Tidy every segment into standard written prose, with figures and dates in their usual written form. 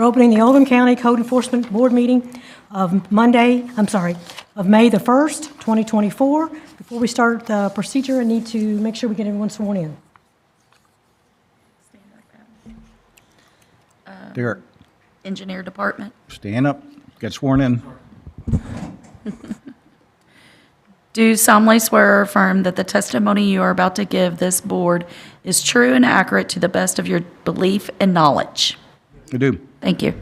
opening the Oldham County Code Enforcement Board meeting of May the 1st, 2024. Before we start the procedure, I need to make sure we get everyone sworn in. Derek, Engineer Department. stand up, get sworn in. Do solemnly swear or affirm that the testimony you are about to give this board is true and accurate to the best of your belief and knowledge? I do. Thank you.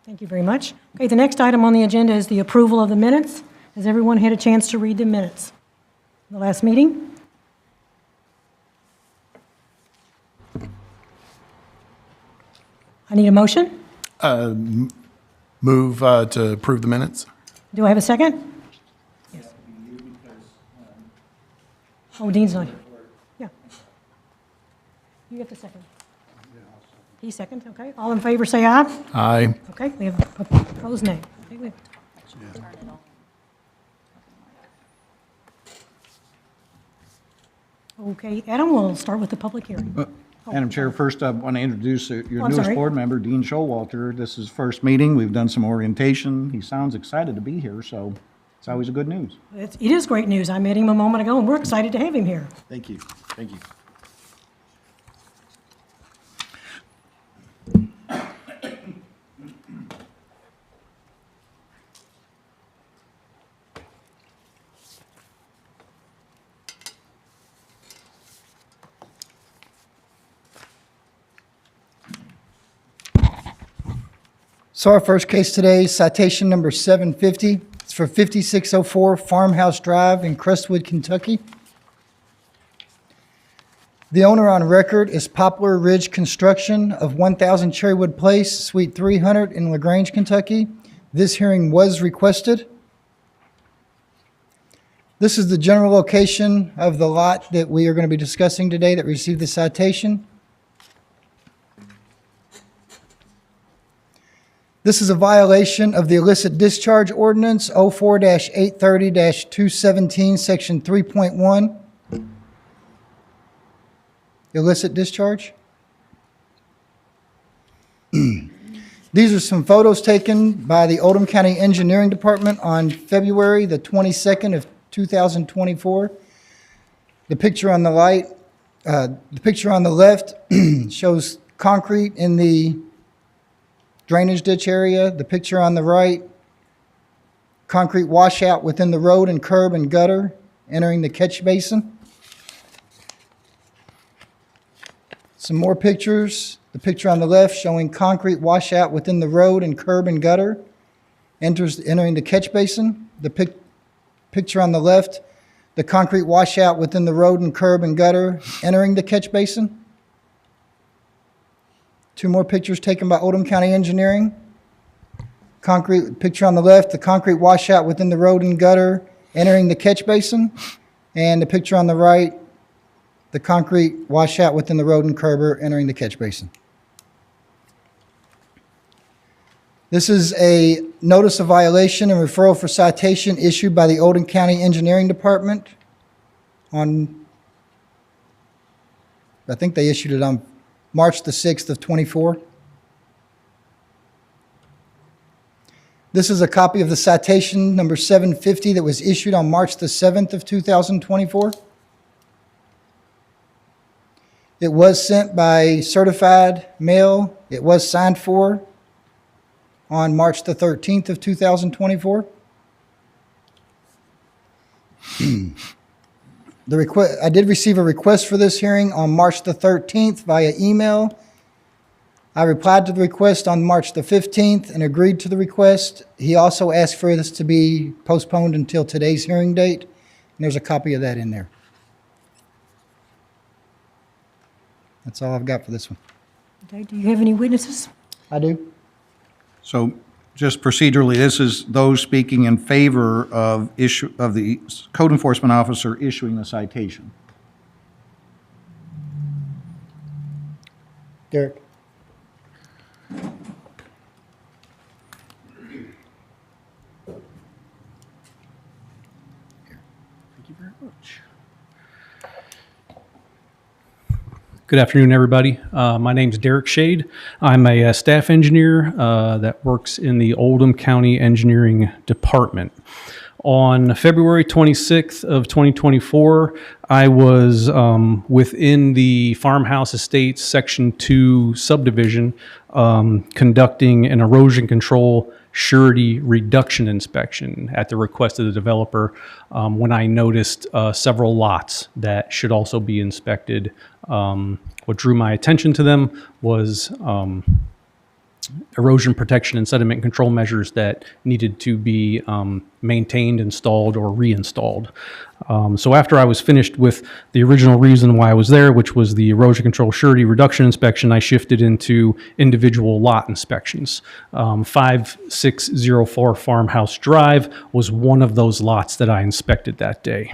Thank you very much. Okay, the next item on the agenda is the approval of the minutes. Has everyone had a chance to read the minutes? The last meeting? I need a motion. Move to approve the minutes. Do I have a second? Yes. Oh, Dean's not here. Yeah. You get the second. He second, okay. All in favor, say aye. Aye. Okay, we have opposed nay. Okay, we- Okay, Adam, we'll start with the public hearing. Madam Chair, first I want to introduce your I'm newest sorry. board member, Dean Showalter. This is his first meeting. We've done some orientation. He sounds excited to be here, so it's always a good news. It is great news. I met him a moment ago, and we're excited to have him here. Thank you. Thank you. So our first case today is citation number 750. It's for 5604 Farmhouse Drive in Crestwood, Kentucky. The owner on record is Poplar Ridge Construction of 1000 Cherrywood Place, Suite 300 in LaGrange, Kentucky. This hearing was requested. This is the general location of the lot that we are going to be discussing today that received the citation. This is a violation of the illicit discharge ordinance 04-830-217, section 3.1. Illicit discharge. These are some photos taken by the Oldham County Engineering Department on February the 22nd of 2024. The picture on the left shows concrete in the drainage ditch area. The picture on the right, concrete washout within the road and curb and gutter entering the catch basin. Some more pictures. The picture on the left showing concrete washout within the road and curb and gutter entering the catch basin. The picture on the left, the concrete washout within the road and curb and gutter entering the catch basin. Two more pictures taken by Oldham County Engineering. Concrete picture on the left, the concrete washout within the road and gutter entering the catch basin. And the picture on the right, the concrete washout within the road and curb entering the catch basin. This is a notice of violation and referral for citation issued by the Oldham County Engineering Department on, I think they issued it on March the 6th of 24. This is a copy of the citation number 750 that was issued on March the 7th of 2024. It was sent by certified mail. It was signed for on March the 13th of 2024. I did receive a request for this hearing on March the 13th via email. I replied to the request on March the 15th and agreed to the request. He also asked for this to be postponed until today's hearing date, and there's a copy of that in there. That's all I've got for this one. Okay, do you have any witnesses? I do. So just procedurally, this is those speaking in favor of the code enforcement officer issuing the citation. Derek. Thank you very much. Good afternoon, everybody. My name's Derek Shade. I'm a staff engineer that works in the Oldham County Engineering Department. On February 26th of 2024, I was within the Farmhouse Estates Section 2 subdivision conducting an erosion control surety reduction inspection at the request of the developer when I noticed several lots that should also be inspected. What drew my attention to them was erosion protection and sediment control measures that needed to be maintained, installed, or reinstalled. So after I was finished with the original reason why I was there, which was the erosion control surety reduction inspection, I shifted into individual lot inspections. 5604 Farmhouse Drive was one of those lots that I inspected that day.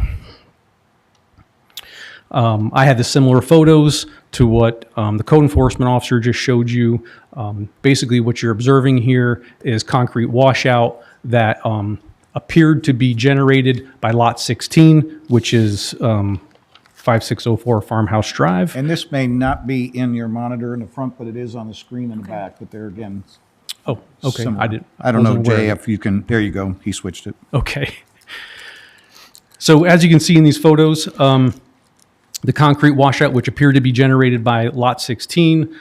I had the similar photos to what the code enforcement officer just showed you. Basically, what you're observing here is concrete washout that appeared to be generated by Lot 16, which is 5604 Farmhouse Drive. And this may not be in your monitor in the front, but it is on the screen in the back, but there again. Oh, okay. Similar. I don't know, wasn't aware Jay, of it. if you can, there you go, he switched it. Okay. So as you can see in these photos, the concrete washout, which appeared to be generated by Lot 16,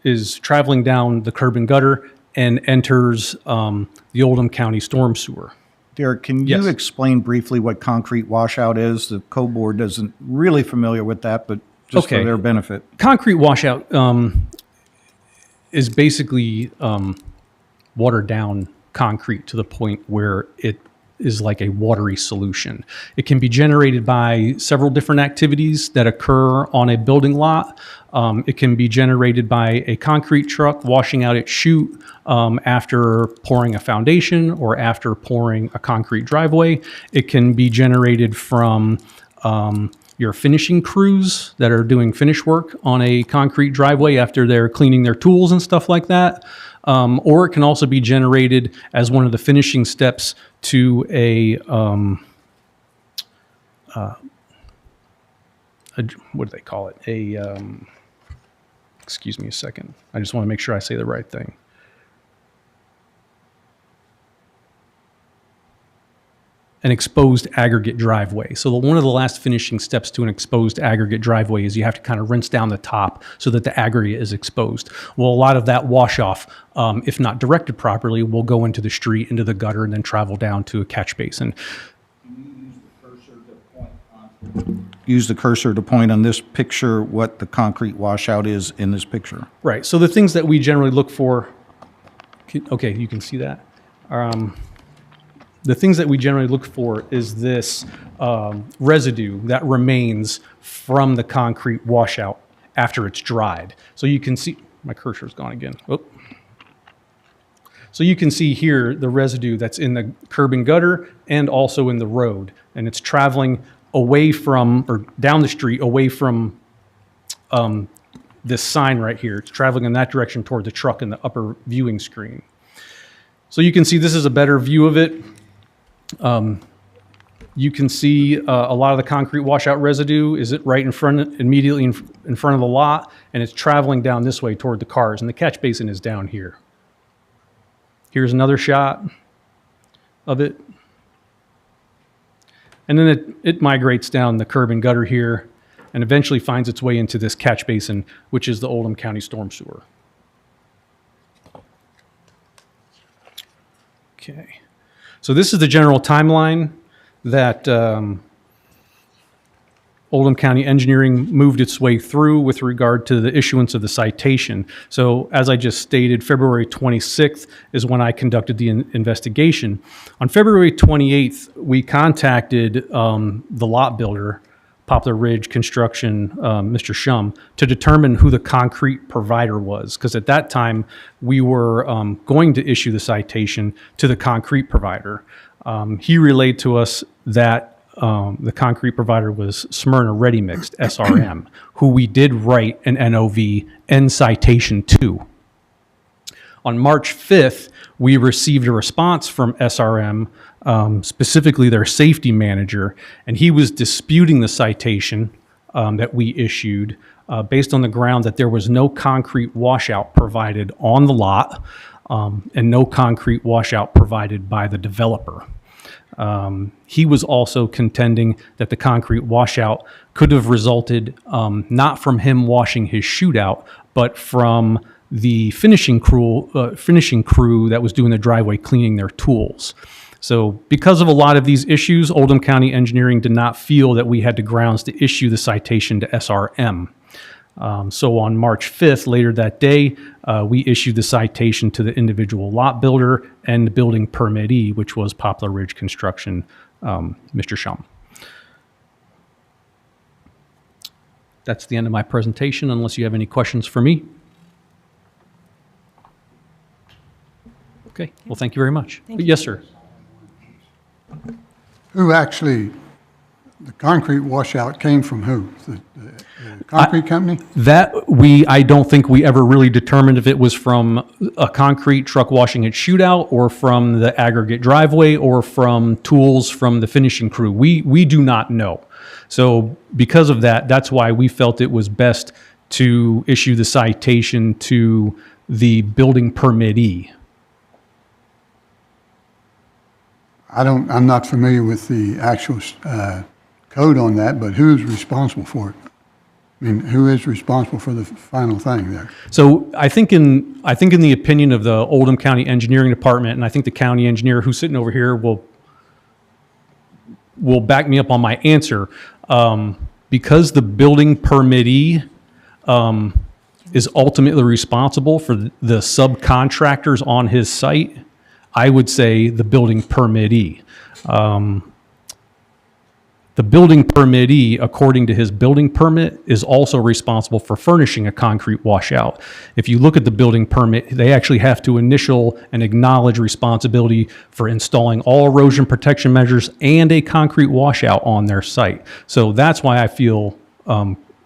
is traveling down the curb and gutter and enters the Oldham County storm sewer. Derek, can Yes. you explain briefly what concrete washout is? The code board isn't really familiar with that, but just for Okay. their benefit. Concrete washout is basically watered down concrete to the point where it is like a watery solution. It can be generated by several different activities that occur on a building lot. It can be generated by a concrete truck washing out its chute after pouring a foundation or after pouring a concrete driveway. It can be generated from your finishing crews that are doing finish work on a concrete driveway after they're cleaning their tools and stuff like that. Or it can also be generated as one of the finishing steps to a what do they call it? Excuse me a second. I just want to make sure I say the right thing. An exposed aggregate driveway. So one of the last finishing steps to an exposed aggregate driveway is you have to kind of rinse down the top so that the aggregate is exposed. Well, a lot of that wash off, if not directed properly, will go into the street, into the gutter, and then travel down to a catch basin. Use the cursor to point on this picture what the concrete washout is in this picture. Right. So the things that we generally look for, okay, you can see that. The things that we generally look for is this residue that remains from the concrete washout after it's dried. So you can see, my cursor's gone again. Oh. So you can see here the residue that's in the curb and gutter and also in the road. And it's traveling away from, or down the street, away from this sign right here. It's traveling in that direction toward the truck in the upper viewing screen. So you can see this is a better view of it. You can see a lot of the concrete washout residue is it right in front, immediately in front of the lot, and it's traveling down this way toward the cars, and the catch basin is down here. Here's another shot of it. And then it migrates down the curb and gutter here and eventually finds its way into this catch basin, which is the Oldham County storm sewer. Okay. So this is the general timeline that Oldham County Engineering moved its way through with regard to the issuance of the citation. So as I just stated, February 26th is when I conducted the investigation. On February 28th, we contacted the lot builder, Poplar Ridge Construction, Mr. Shum, to determine who the concrete provider was. Because at that time, we were going to issue the citation to the concrete provider. He relayed to us that the concrete provider was Smyrna Ready Mixed, SRM, who we did write an NOV and citation to. On March 5th, we received a response from SRM, specifically their safety manager, and he was disputing the citation that we issued based on the ground that there was no concrete washout provided on the lot and no concrete washout provided by the developer. He was also contending that the concrete washout could have resulted not from him washing his shootout, but from the finishing crew that was doing the driveway cleaning their tools. So because of a lot of these issues, Oldham County Engineering did not feel that we had the grounds to issue the citation to SRM. So on March 5th, later that day, we issued the citation to the individual lot builder and the building permittee, which was Poplar Ridge Construction, Mr. Shum. That's the end of my presentation, unless you have any questions for me. Okay, well, thank you very much. Yes, sir. Who actually, the concrete washout came from who? The concrete company? I don't think we ever really determined if it was from a concrete truck washing its shootout or from the aggregate driveway or from tools from the finishing crew. We do not know. So because of that, that's why we felt it was best to issue the citation to the building permittee. I'm not familiar with the actual code on that, but who's responsible for it? I mean, who is responsible for the final thing there? So I think in the opinion of the Oldham County Engineering Department, and I think the county engineer who's sitting over here will back me up on my answer, because the building permittee is ultimately responsible for the subcontractors on his site. I would say the building permittee. The building permittee, according to his building permit, is also responsible for furnishing a concrete washout. If you look at the building permit, they actually have to initial and acknowledge responsibility for installing all erosion protection measures and a concrete washout on their site. So that's why I feel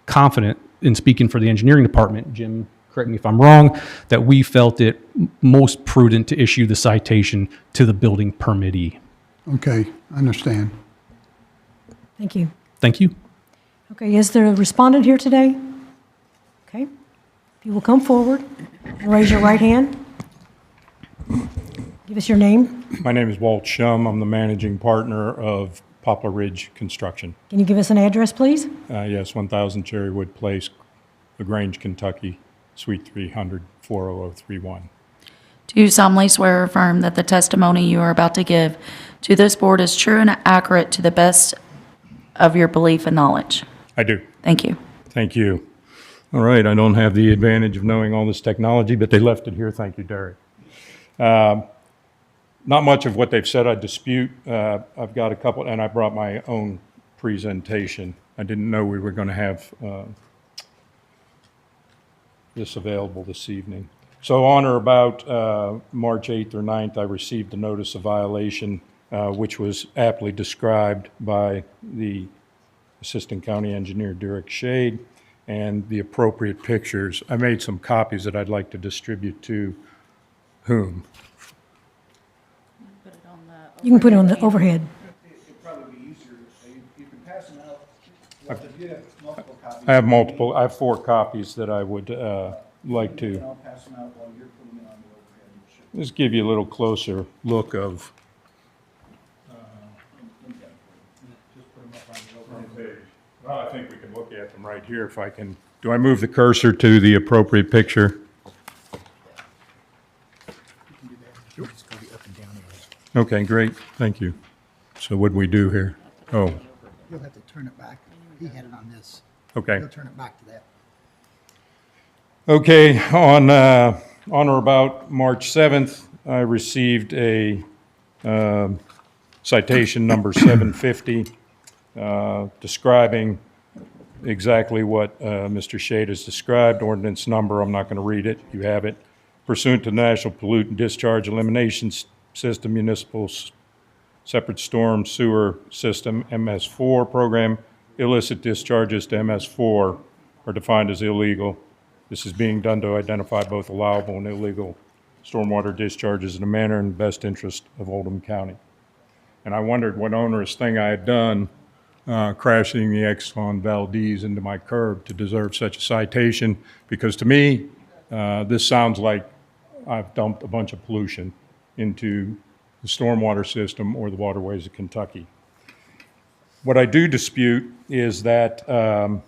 confident in speaking for the engineering department. Jim, correct me if I'm wrong, that we felt it most prudent to issue the citation to the building permittee. Okay, I understand. Thank you. Thank you. Okay, is there a respondent here today? Okay. If you will come forward and raise your right hand. Give us your name. My name is Walt Shum. I'm the managing partner of Poplar Ridge Construction. Can you give us an address, please? Yes, 1000 Cherrywood Place, LaGrange, Kentucky, Suite 300, 40031. Do you solemnly swear or affirm that the testimony you are about to give to this board is true and accurate to the best of your belief and knowledge? I do. Thank you. Thank you. All right, I don't have the advantage of knowing all this technology, but they left it here. Thank you, Derek. Not much of what they've said I dispute. I've got a couple, and I brought my own presentation. I didn't know we were going to have this available this evening. So on or about March 8th or 9th, I received a notice of violation, which was aptly described by the Assistant County Engineer, Derek Shade, and the appropriate pictures. I made some copies that I'd like to distribute to whom? You can put it on the overhead. It'd probably be easier, you can pass them out. You have multiple copies. I have multiple. I have 4 copies that I would like to I'll pass them out while you're putting it on the overhead. just give you a little closer look of. Well, I think we can look at them right here if I can. Do I move the cursor to the appropriate picture? Okay, great. Thank you. So what do we do here? Oh, You'll have to turn it back. He had it on this. okay. You'll turn it back to that. Okay, on or about March 7th, I received a citation number 750 describing exactly what Mr. Shade has described. Ordinance number, I'm not going to read it. You have it. Pursuant to National Pollutant Discharge Elimination System Municipal Separate Storm Sewer System, MS4 program, illicit discharges to MS4 are defined as illegal. This is being done to identify both allowable and illegal stormwater discharges in a manner in the best interest of Oldham County. And I wondered what onerous thing I had done crashing the Exxon Valdez into my curb to deserve such a citation, because to me, this sounds like I've dumped a bunch of pollution into the stormwater system or the waterways of Kentucky. What I do dispute is that the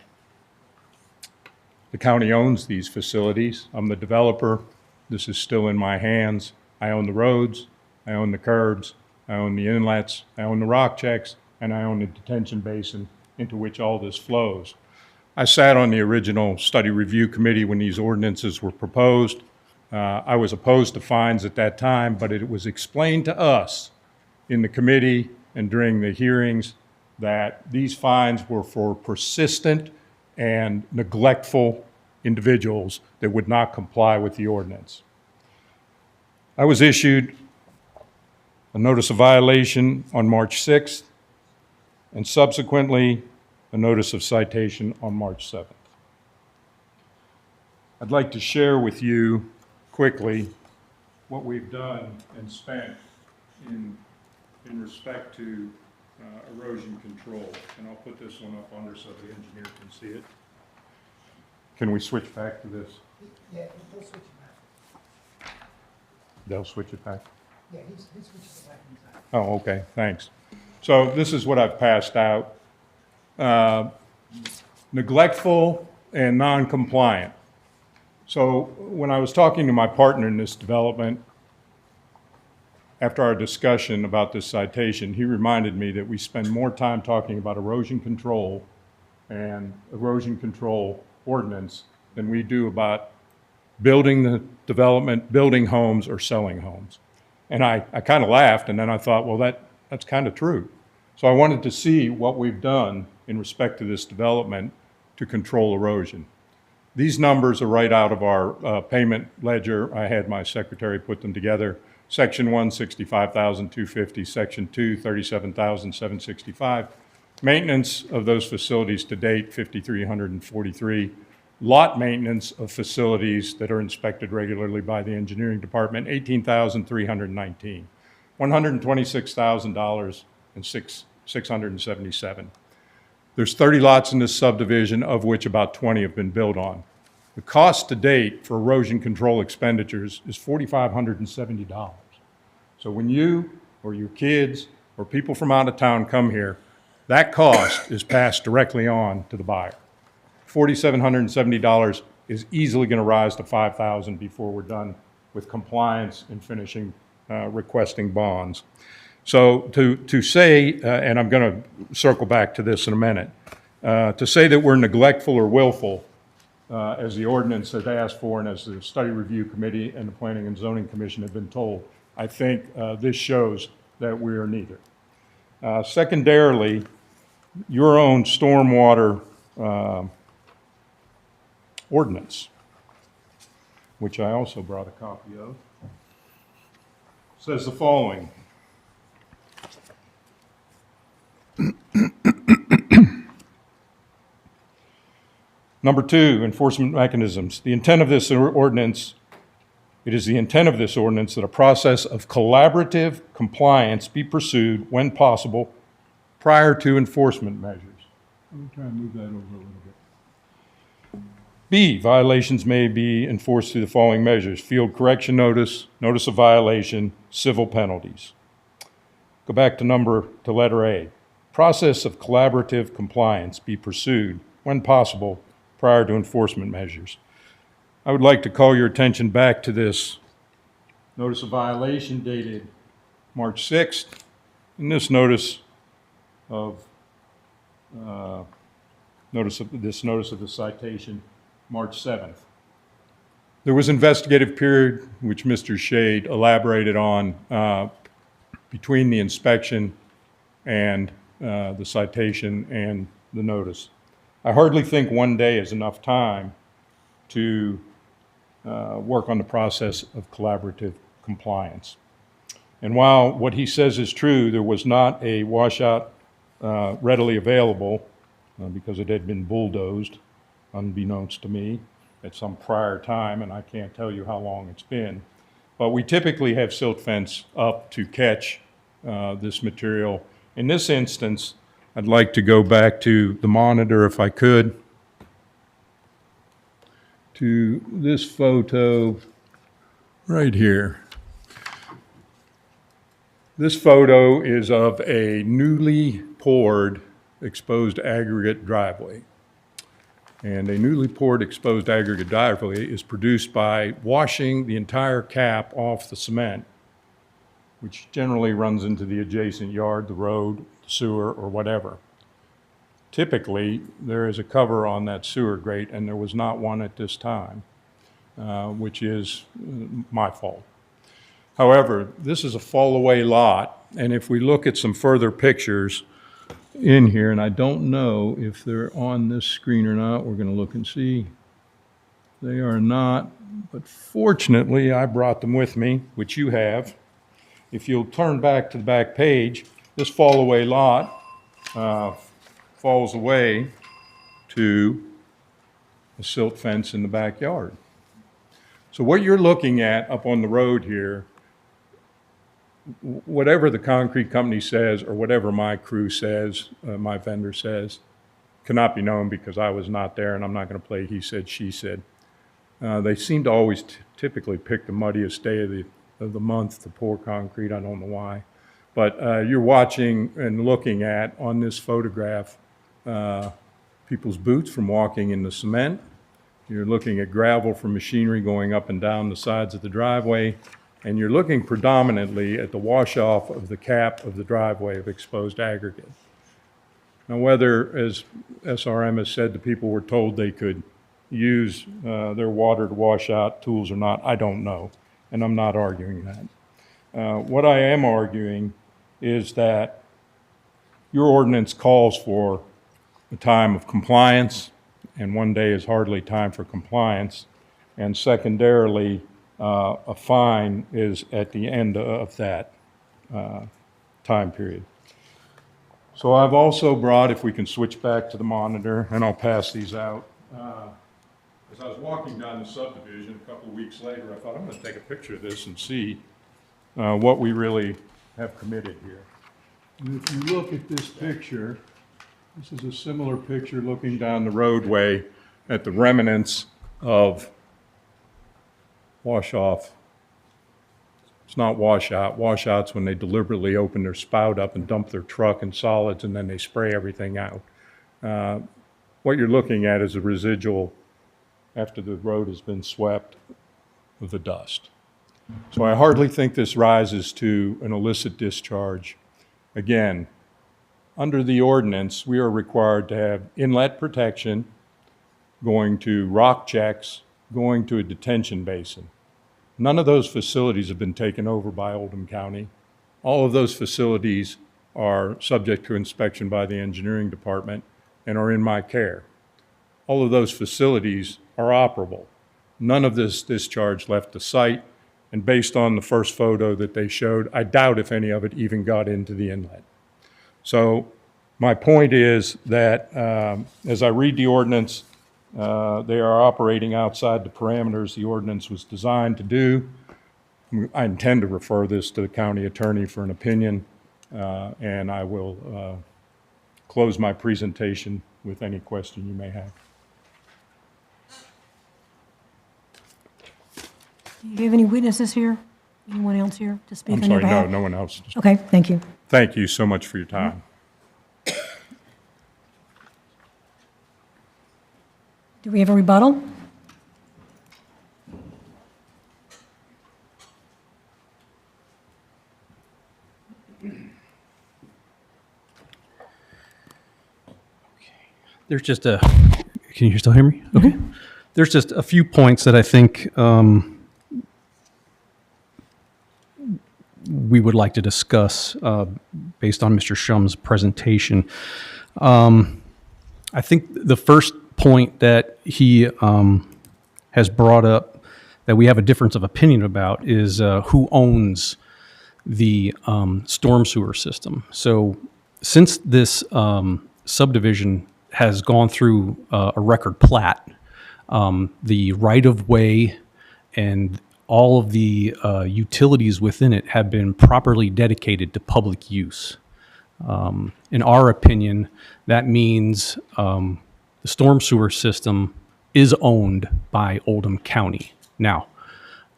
county owns these facilities. I'm the developer. This is still in my hands. I own the roads, I own the curbs, I own the inlets, I own the rock checks, and I own the detention basin into which all this flows. I sat on the original study review committee when these ordinances were proposed. I was opposed to fines at that time, but it was explained to us in the committee and during the hearings that these fines were for persistent and neglectful individuals that would not comply with the ordinance. I was issued a notice of violation on March 6th, and subsequently a notice of citation on March 7th. I'd like to share with you quickly what we've done and spent in respect to erosion control. And I'll put this one up under so the engineer can see it. Can we switch back to this? Yeah, he'll switch it back. They'll switch it back? Yeah, he switches it back inside. Oh, okay, thanks. So this is what I've passed out. Neglectful and non-compliant. So when I was talking to my partner in this development, after our discussion about this citation, he reminded me that we spend more time talking about erosion control and erosion control ordinance than we do about building the development, building homes, or selling homes. And I kind of laughed, and then I thought, well, that's kind of true. So I wanted to see what we've done in respect to this development to control erosion. These numbers are right out of our payment ledger. I had my secretary put them together. Section 1, $65,250. Section 2, $37,765. Maintenance of those facilities to date, $5,343. Lot maintenance of facilities that are inspected regularly by the engineering department, $18,319. $126,000 and $677. There's 30 lots in this subdivision, of which about 20 have been built on. The cost to date for erosion control expenditures is $4,570. So when you or your kids or people from out of town come here, that cost is passed directly on to the buyer. $4,770 is easily going to rise to $5,000 before we're done with compliance and finishing requesting bonds. So to say, and I'm going to circle back to this in a minute, to say that we're neglectful or willful, as the ordinance has asked for and as the study review committee and the planning and zoning commission have been told, I think this shows that we are neither. Secondarily, your own stormwater ordinance, which I also brought a copy of, says the following. Number 2, enforcement mechanisms. The intent of this ordinance, it is the intent of this ordinance that a process of collaborative compliance be pursued when possible prior to enforcement measures. Let me try and move that over a little bit. B, violations may be enforced through the following measures: field correction notice, notice of violation, civil penalties. Go back to letter A. Process of collaborative compliance be pursued when possible prior to enforcement measures. I would like to call your attention back to this notice of violation dated March 6th, and this notice of the citation, March 7th. There was investigative period, which Mr. Shade elaborated on, between the inspection and the citation and the notice. I hardly think one day is enough time to work on the process of collaborative compliance. And while what he says is true, there was not a washout readily available because it had been bulldozed, unbeknownst to me, at some prior time, and I can't tell you how long it's been. But we typically have silt fence up to catch this material. In this instance, I'd like to go back to the monitor if I could, to this photo right here. This photo is of a newly poured exposed aggregate driveway. And a newly poured exposed aggregate driveway is produced by washing the entire cap off the cement, which generally runs into the adjacent yard, the road, the sewer, or whatever. Typically, there is a cover on that sewer grate, and there was not one at this time, which is my fault. However, this is a fall-away lot, and if we look at some further pictures in here, and I don't know if they're on this screen or not, we're going to look and see. They are not, but fortunately, I brought them with me, which you have. If you'll turn back to the back page, this fall-away lot falls away to a silt fence in the backyard. So what you're looking at up on the road here, whatever the concrete company says or whatever my crew says, my vendor says, cannot be known because I was not there and I'm not going to play he said, she said. They seem to always typically pick the muddiest day of the month to pour concrete. I don't know why. But you're watching and looking at, on this photograph, people's boots from walking in the cement. You're looking at gravel from machinery going up and down the sides of the driveway. And you're looking predominantly at the wash-off of the cap of the driveway of exposed aggregate. Now, whether, as SRM has said, the people were told they could use their water to wash out tools or not, I don't know, and I'm not arguing that. What I am arguing is that your ordinance calls for a time of compliance, and one day is hardly time for compliance, and secondarily, a fine is at the end of that time period. So I've also brought, if we can switch back to the monitor, and I'll pass these out. As I was walking down the subdivision a couple of weeks later, I thought, I'm going to take a picture of this and see what we really have committed here. And if you look at this picture, this is a similar picture looking down the roadway at the remnants of wash-off. It's not washout. Washout's when they deliberately open their spout up and dump their truck in solids and then they spray everything out. What you're looking at is a residual after the road has been swept of the dust. So I hardly think this rises to an illicit discharge. Again, under the ordinance, we are required to have inlet protection, going to rock checks, going to a detention basin. None of those facilities have been taken over by Oldham County. All of those facilities are subject to inspection by the engineering department and are in my care. All of those facilities are operable. None of this discharge left the site, and based on the first photo that they showed, I doubt if any of it even got into the inlet. So my point is that as I read the ordinance, they are operating outside the parameters the ordinance was designed to do. I intend to refer this to the county attorney for an opinion, and I will close my presentation with any question you may have. Do you have any witnesses here? Anyone else here to speak I'm on your sorry, behalf? no one else. Okay, thank you. Thank you so much for your time. Do we have a rebuttal? There's just a, can you still hear me? Okay. There's just a few points that I think we would like to discuss based on Mr. Shum's presentation. I think the first point that he has brought up that we have a difference of opinion about is who owns the storm sewer system. So since this subdivision has gone through a record plat, the right-of-way and all of the utilities within it have been properly dedicated to public use. In our opinion, that means the storm sewer system is owned by Oldham County. Now,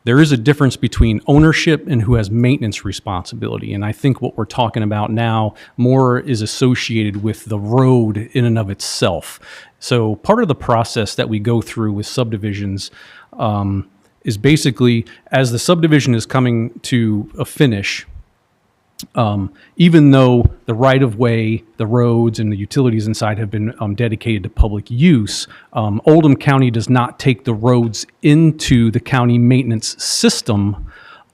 there is a difference between ownership and who has maintenance responsibility. And I think what we're talking about now more is associated with the road in and of itself. So part of the process that we go through with subdivisions is basically as the subdivision is coming to a finish, even though the right-of-way, the roads, and the utilities inside have been dedicated to public use, Oldham County does not take the roads into the county maintenance system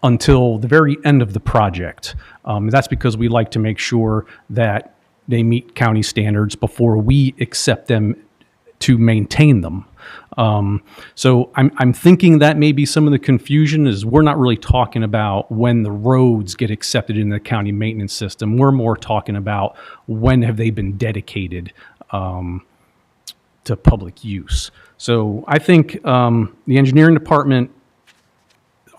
until the very end of the project. That's because we like to make sure that they meet county standards before we accept them to maintain them. So I'm thinking that maybe some of the confusion is we're not really talking about when the roads get accepted in the county maintenance system. We're more talking about when have they been dedicated to public use. So I think the engineering department,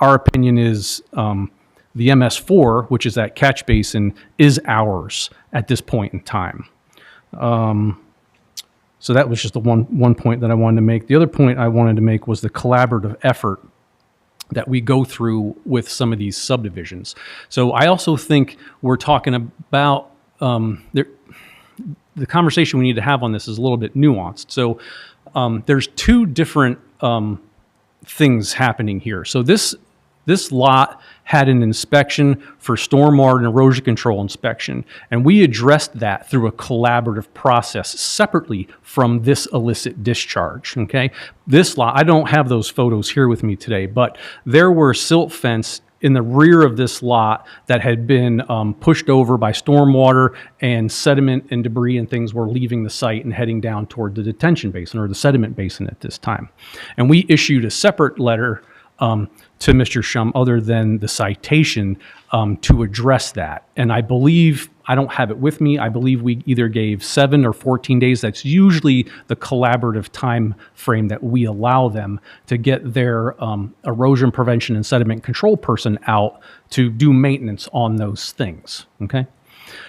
our opinion is the MS4, which is that catch basin, is ours at this point in time. So that was just the one point that I wanted to make. The other point I wanted to make was the collaborative effort that we go through with some of these subdivisions. So I also think we're talking about the conversation we need to have on this is a little bit nuanced. So there's two different things happening here. So this lot had an inspection for stormwater and erosion control inspection, and we addressed that through a collaborative process separately from this illicit discharge, okay? This lot, I don't have those photos here with me today, but there were silt fence in the rear of this lot that had been pushed over by stormwater, and sediment and debris and things were leaving the site and heading down toward the detention basin or the sediment basin at this time. And we issued a separate letter to Mr. Shum other than the citation to address that. And I believe, I don't have it with me, I believe we either gave 7 or 14 days. That's usually the collaborative time frame that we allow them to get their erosion prevention and sediment control person out to do maintenance on those things, okay?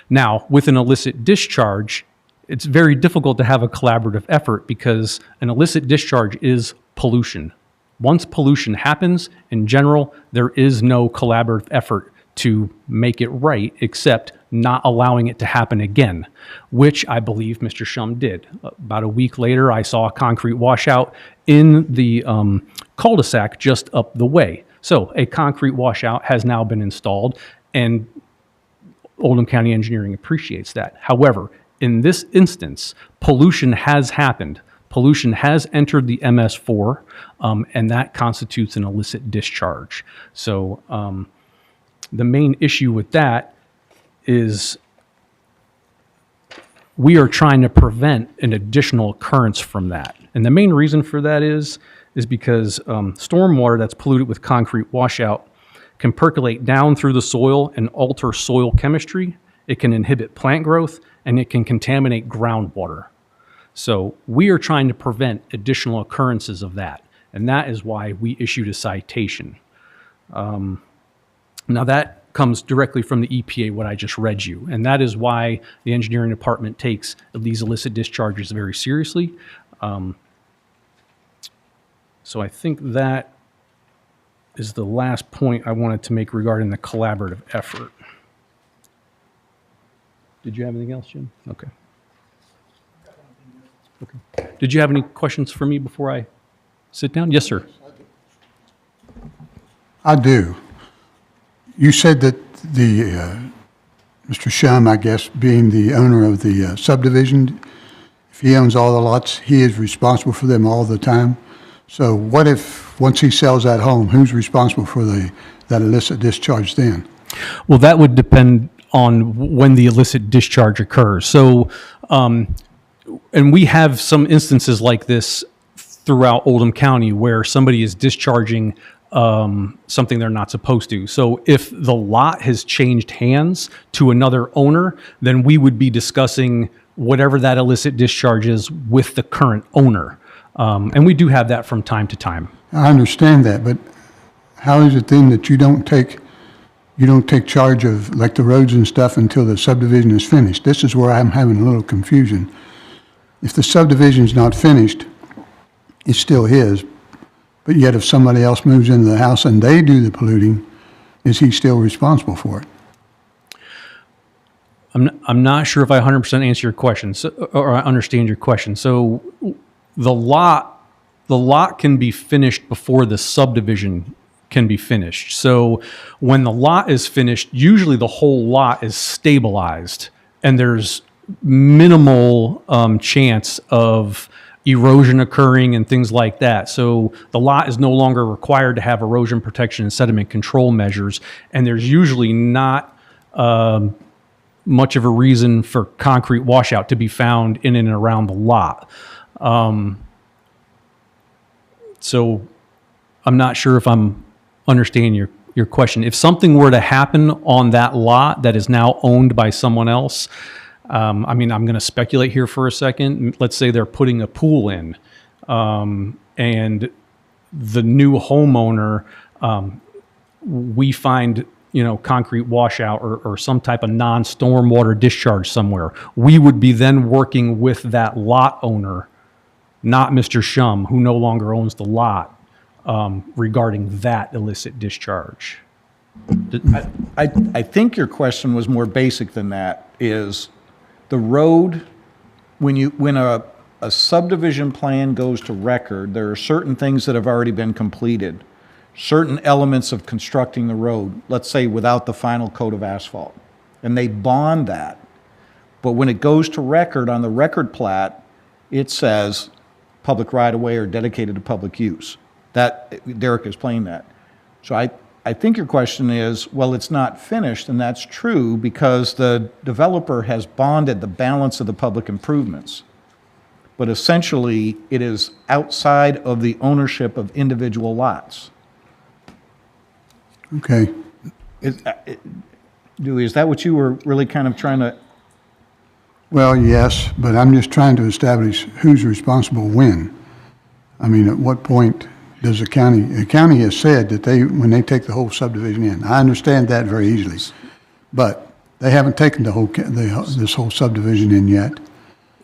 Now, with an illicit discharge, it's very difficult to have a collaborative effort because an illicit discharge is pollution. Once pollution happens, in general, there is no collaborative effort to make it right except not allowing it to happen again, which I believe Mr. Shum did. About a week later, I saw a concrete washout in the cul-de-sac just up the way. So a concrete washout has now been installed, and Oldham County Engineering appreciates that. However, in this instance, pollution has happened. Pollution has entered the MS4, and that constitutes an illicit discharge. So the main issue with that is we are trying to prevent an additional occurrence from that. And the main reason for that is because stormwater that's polluted with concrete washout can percolate down through the soil and alter soil chemistry. It can inhibit plant growth, and it can contaminate groundwater. So we are trying to prevent additional occurrences of that, and that is why we issued a citation. Now that comes directly from the EPA, what I just read you, and that is why the engineering department takes these illicit discharges very seriously. So I think that is the last point I wanted to make regarding the collaborative effort. Did you have anything else, Jim? Okay. Okay. Did you have any questions for me before I sit down? Yes, sir. I do. You said that Mr. Shum, I guess, being the owner of the subdivision, if he owns all the lots, he is responsible for them all the time. So what if, once he sells that home, who's responsible for that illicit discharge then? Well, that would depend on when the illicit discharge occurs. So, and we have some instances like this throughout Oldham County where somebody is discharging something they're not supposed to. So if the lot has changed hands to another owner, then we would be discussing whatever that illicit discharge is with the current owner. And we do have that from time to time. I understand that, but how is it then that you don't take you don't take charge of, like, the roads and stuff until the subdivision is finished. This is where I'm having a little confusion. If the subdivision's not finished, it's still his, but yet if somebody else moves into the house and they do the polluting, is he still responsible for it? I'm not sure if I 100% answer your question, or I understand your question. So the lot can be finished before the subdivision can be finished. So when the lot is finished, usually the whole lot is stabilized, and there's minimal chance of erosion occurring and things like that. So the lot is no longer required to have erosion protection and sediment control measures, and there's usually not much of a reason for concrete washout to be found in and around the lot. So I'm not sure if I'm understanding your question. If something were to happen on that lot that is now owned by someone else, I mean, I'm going to speculate here for a second. Let's say they're putting a pool in, and the new homeowner, we find, concrete washout or some type of non-stormwater discharge somewhere. We would be then working with that lot owner, not Mr. Shum, who no longer owns the lot, regarding that illicit discharge. I think your question was more basic than that, is the road, when a subdivision plan goes to record, there are certain things that have already been completed, certain elements of constructing the road, let's say without the final coat of asphalt, and they bond that. But when it goes to record on the record plat, it says public right-of-way or dedicated to public use. That, Derek explained that. So I think your question is, well, it's not finished, and that's true because the developer has bonded the balance of the public improvements. But essentially, it is outside of the ownership of individual lots. Okay. Dewey, is that what you were really kind of trying to? Well, yes, but I'm just trying to establish who's responsible when. I mean, at what point does the county has said that when they take the whole subdivision in, I understand that very easily, but they haven't taken this whole subdivision in yet.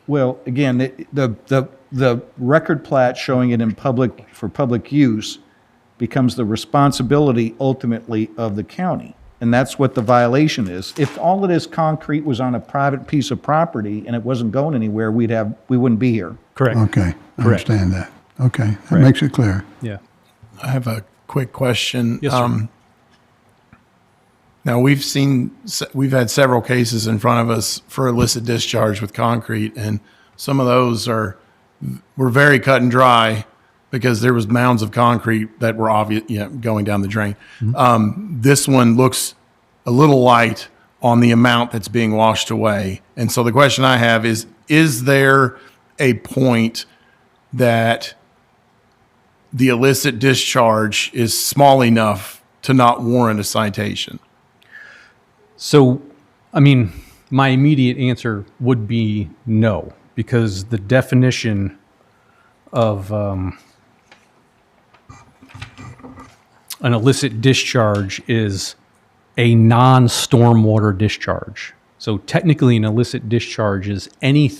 Well, again, the record plat showing it for public use becomes the responsibility ultimately of the county. And that's what the violation is. If all of this concrete was on a private piece of property and it wasn't going anywhere, we wouldn't be here. Correct. Okay, I Correct. understand that. Okay, that Correct. makes it clear. Yeah. I have a quick question. Yes, sir. Now, we've had several cases in front of us for illicit discharge with concrete, and some of those were very cut and dry because there was mounds of concrete that were obvious, going down the drain. This one looks a little light on the amount that's being washed away. And so the question I have is there a point that the illicit discharge is small enough to not warrant a citation? So, I mean, my immediate answer would be no, because the definition of an illicit discharge is a non-stormwater discharge. So technically, an illicit discharge is any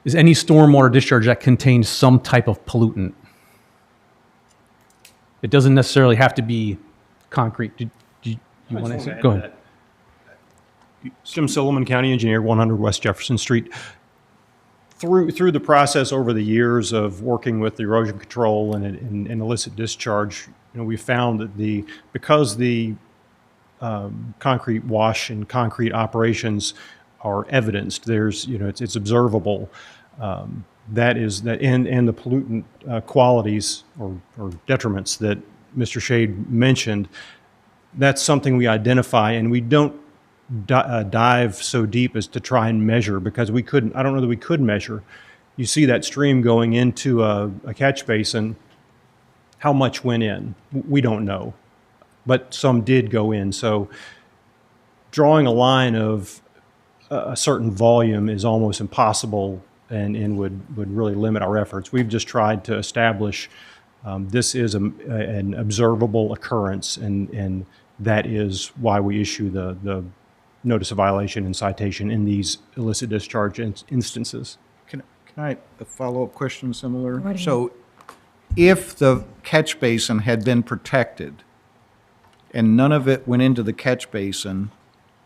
stormwater discharge that contains some type of pollutant. It doesn't necessarily have to be concrete. Do you want to answer? Go ahead. Jim Silliman, County Engineer, 100 West Jefferson Street. Through the process over the years of working with the erosion control and illicit discharge, we found that because the concrete wash and concrete operations are evidenced, it's observable. And the pollutant qualities or detriments that Mr. Shade mentioned, that's something we identify, and we don't dive so deep as to try and measure, because I don't know that we could measure. You see that stream going into a catch basin, how much went in? We don't know, but some did go in. So drawing a line of a certain volume is almost impossible and would really limit our efforts. We've just tried to establish This is an observable occurrence, and that is why we issue the notice of violation and citation in these illicit discharge instances. Can I, a follow-up question similar? Right ahead. So if the catch basin had been protected and none of it went into the catch basin,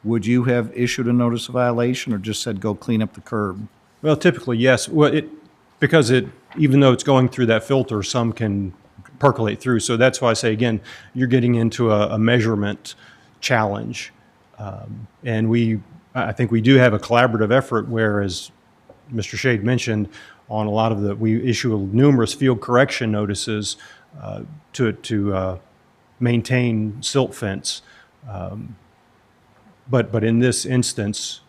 would you have issued a notice of violation or just said, go clean up the curb? Well, typically, yes. Well, because even though it's going through that filter, some can percolate through. So that's why I say, again, you're getting into a measurement challenge. And I think we do have a collaborative effort where, as Mr. Shade mentioned, on a lot of we issue numerous field correction notices to maintain silt fence. But in this instance,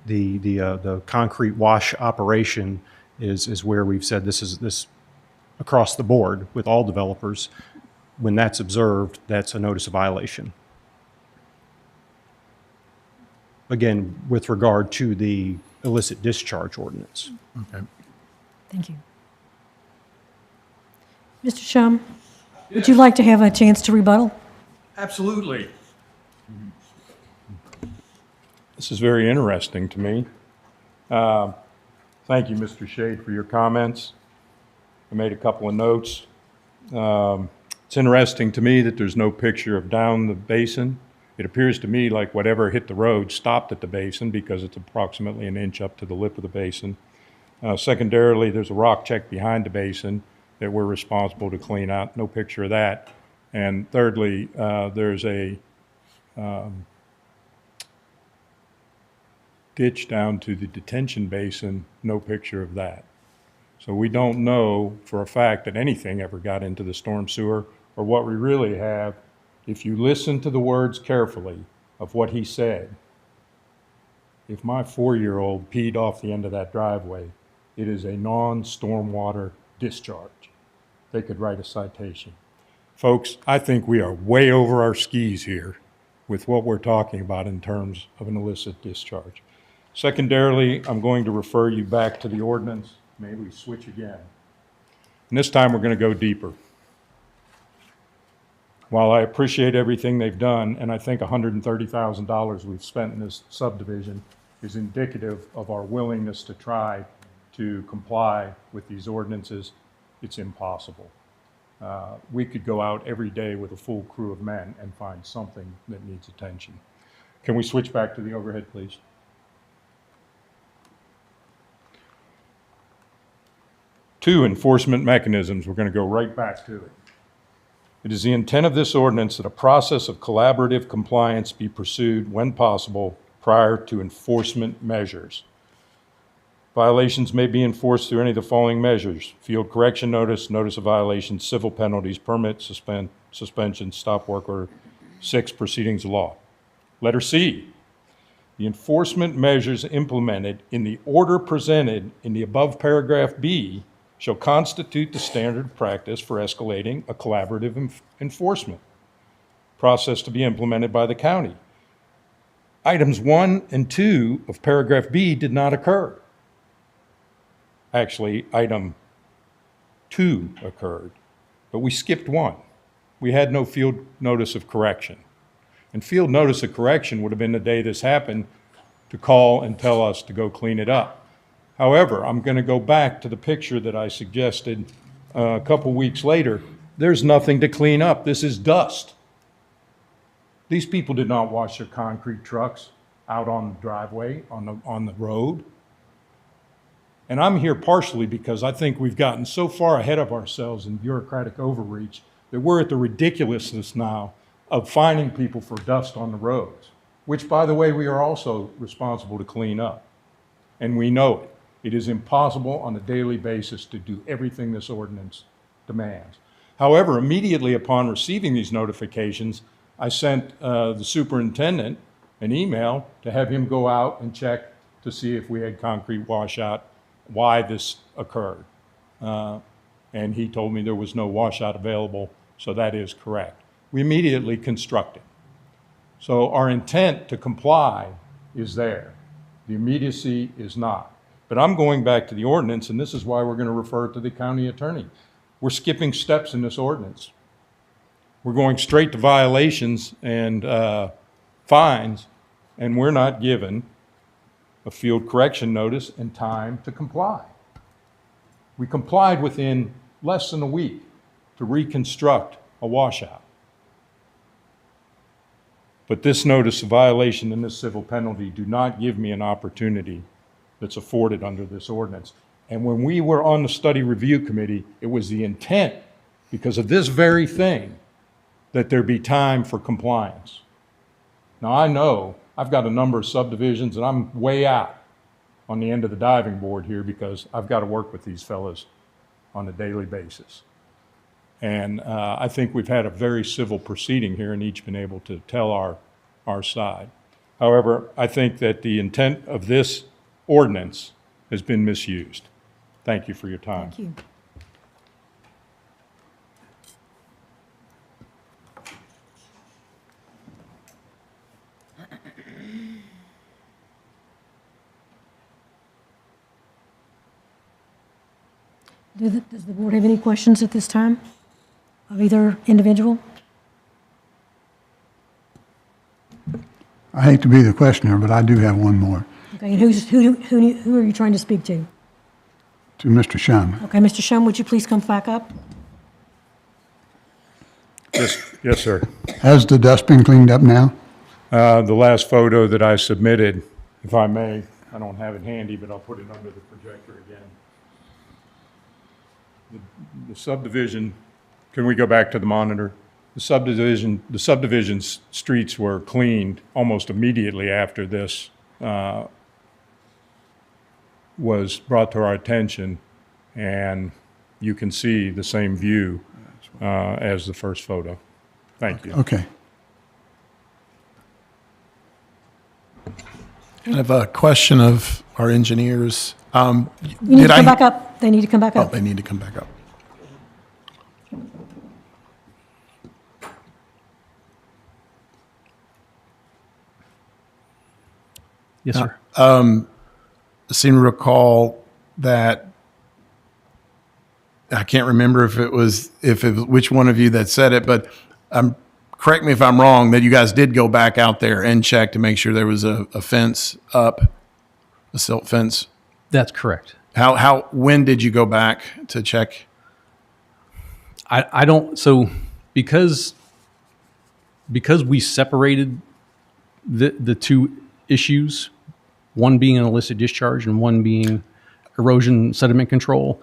the concrete wash operation is where we've said this across the board with all developers. When that's observed, that's a notice of violation. Again, with regard to the illicit discharge ordinance. Okay. Thank you. Mr. Shum, would you like to have a chance to rebuttal? Absolutely. This is very interesting to me. Thank you, Mr. Shade, for your comments. I made a couple of notes. It's interesting to me that there's no picture of down the basin. It appears to me like whatever hit the road stopped at the basin because it's approximately an inch up to the lip of the basin. Secondarily, there's a rock check behind the basin that we're responsible to clean out. No picture of that. And thirdly, there's a ditch down to the detention basin. No picture of that. So we don't know for a fact that anything ever got into the storm sewer, or what we really have. If you listen to the words carefully of what he said, if my 4-year-old peed off the end of that driveway, it is a non-stormwater discharge. They could write a citation. Folks, I think we are way over our skis here with what we're talking about in terms of an illicit discharge. Secondarily, I'm going to refer you back to the ordinance. Maybe we switch again. And this time we're going to go deeper. While I appreciate everything they've done, and I think $130,000 we've spent in this subdivision is indicative of our willingness to try to comply with these ordinances, it's impossible. We could go out every day with a full crew of men and find something that needs attention. Can we switch back to the overhead, please? Two enforcement mechanisms. We're going to go right back to it. It is the intent of this ordinance that a process of collaborative compliance be pursued when possible prior to enforcement measures. Violations may be enforced through any of the following measures: field correction notice, notice of violation, civil penalties, permit, suspension, stop work order. 6, proceedings of law. Letter C, the enforcement measures implemented in the order presented in the above paragraph B shall constitute the standard practice for escalating a collaborative enforcement process to be implemented by the county. Items 1 and 2 of paragraph B did not occur. Actually, item 2 occurred, but we skipped 1. We had no field notice of correction. And field notice of correction would have been the day this happened to call and tell us to go clean it up. However, I'm going to go back to the picture that I suggested a couple weeks later. There's nothing to clean up. This is dust. These people did not wash their concrete trucks out on the driveway, on the road. And I'm here partially because I think we've gotten so far ahead of ourselves in bureaucratic overreach that we're at the ridiculousness now of fining people for dust on the roads, which, by the way, we are also responsible to clean up. And we know it. It is impossible on a daily basis to do everything this ordinance demands. However, immediately upon receiving these notifications, I sent the superintendent an email to have him go out and check to see if we had concrete washout, why this occurred. And he told me there was no washout available, so that is correct. We immediately constructed. So our intent to comply is there. The immediacy is not. But I'm going back to the ordinance, and this is why we're going to refer to the county attorney. we're skipping steps in this ordinance. We're going straight to violations and fines, and we're not given a field correction notice and time to comply. We complied within less than a week to reconstruct a washout. But this notice of violation and this civil penalty do not give me an opportunity that's afforded under this ordinance. And when we were on the study review committee, it was the intent, because of this very thing, that there be time for compliance. Now, I know I've got a number of subdivisions, and I'm way out on the end of the diving board here because I've got to work with these fellows on a daily basis. And I think we've had a very civil proceeding here and each been able to tell our side. However, I think that the intent of this ordinance has been misused. Thank you for your time. Thank you. Does the board have any questions at this time of either individual? I hate to be the questioner, but I do have one more Okay, and who are you trying to speak to? to Mr. Shum. Okay, Mr. Shum, would you please come back up? Yes, sir. Has the dust been cleaned up now? The last photo that I submitted, if I may, I don't have it handy, but I'll put it under the projector again. The subdivision, can we go back to the monitor? The subdivision streets were cleaned almost immediately after this was brought to our attention, and you can see the same view as the first photo. Thank you. Okay. I have a question of our engineers. You need to come back up. They need to come back Oh, up. they need to come back up. Yes, sir. I seem to recall that I can't remember if it was which one of you that said it, but correct me if I'm wrong, that you guys did go back out there and check to make sure there was a fence up, a silt fence. That's correct. When did you go back to check? I don't, so because we separated the two issues, one being an illicit discharge and one being erosion sediment control,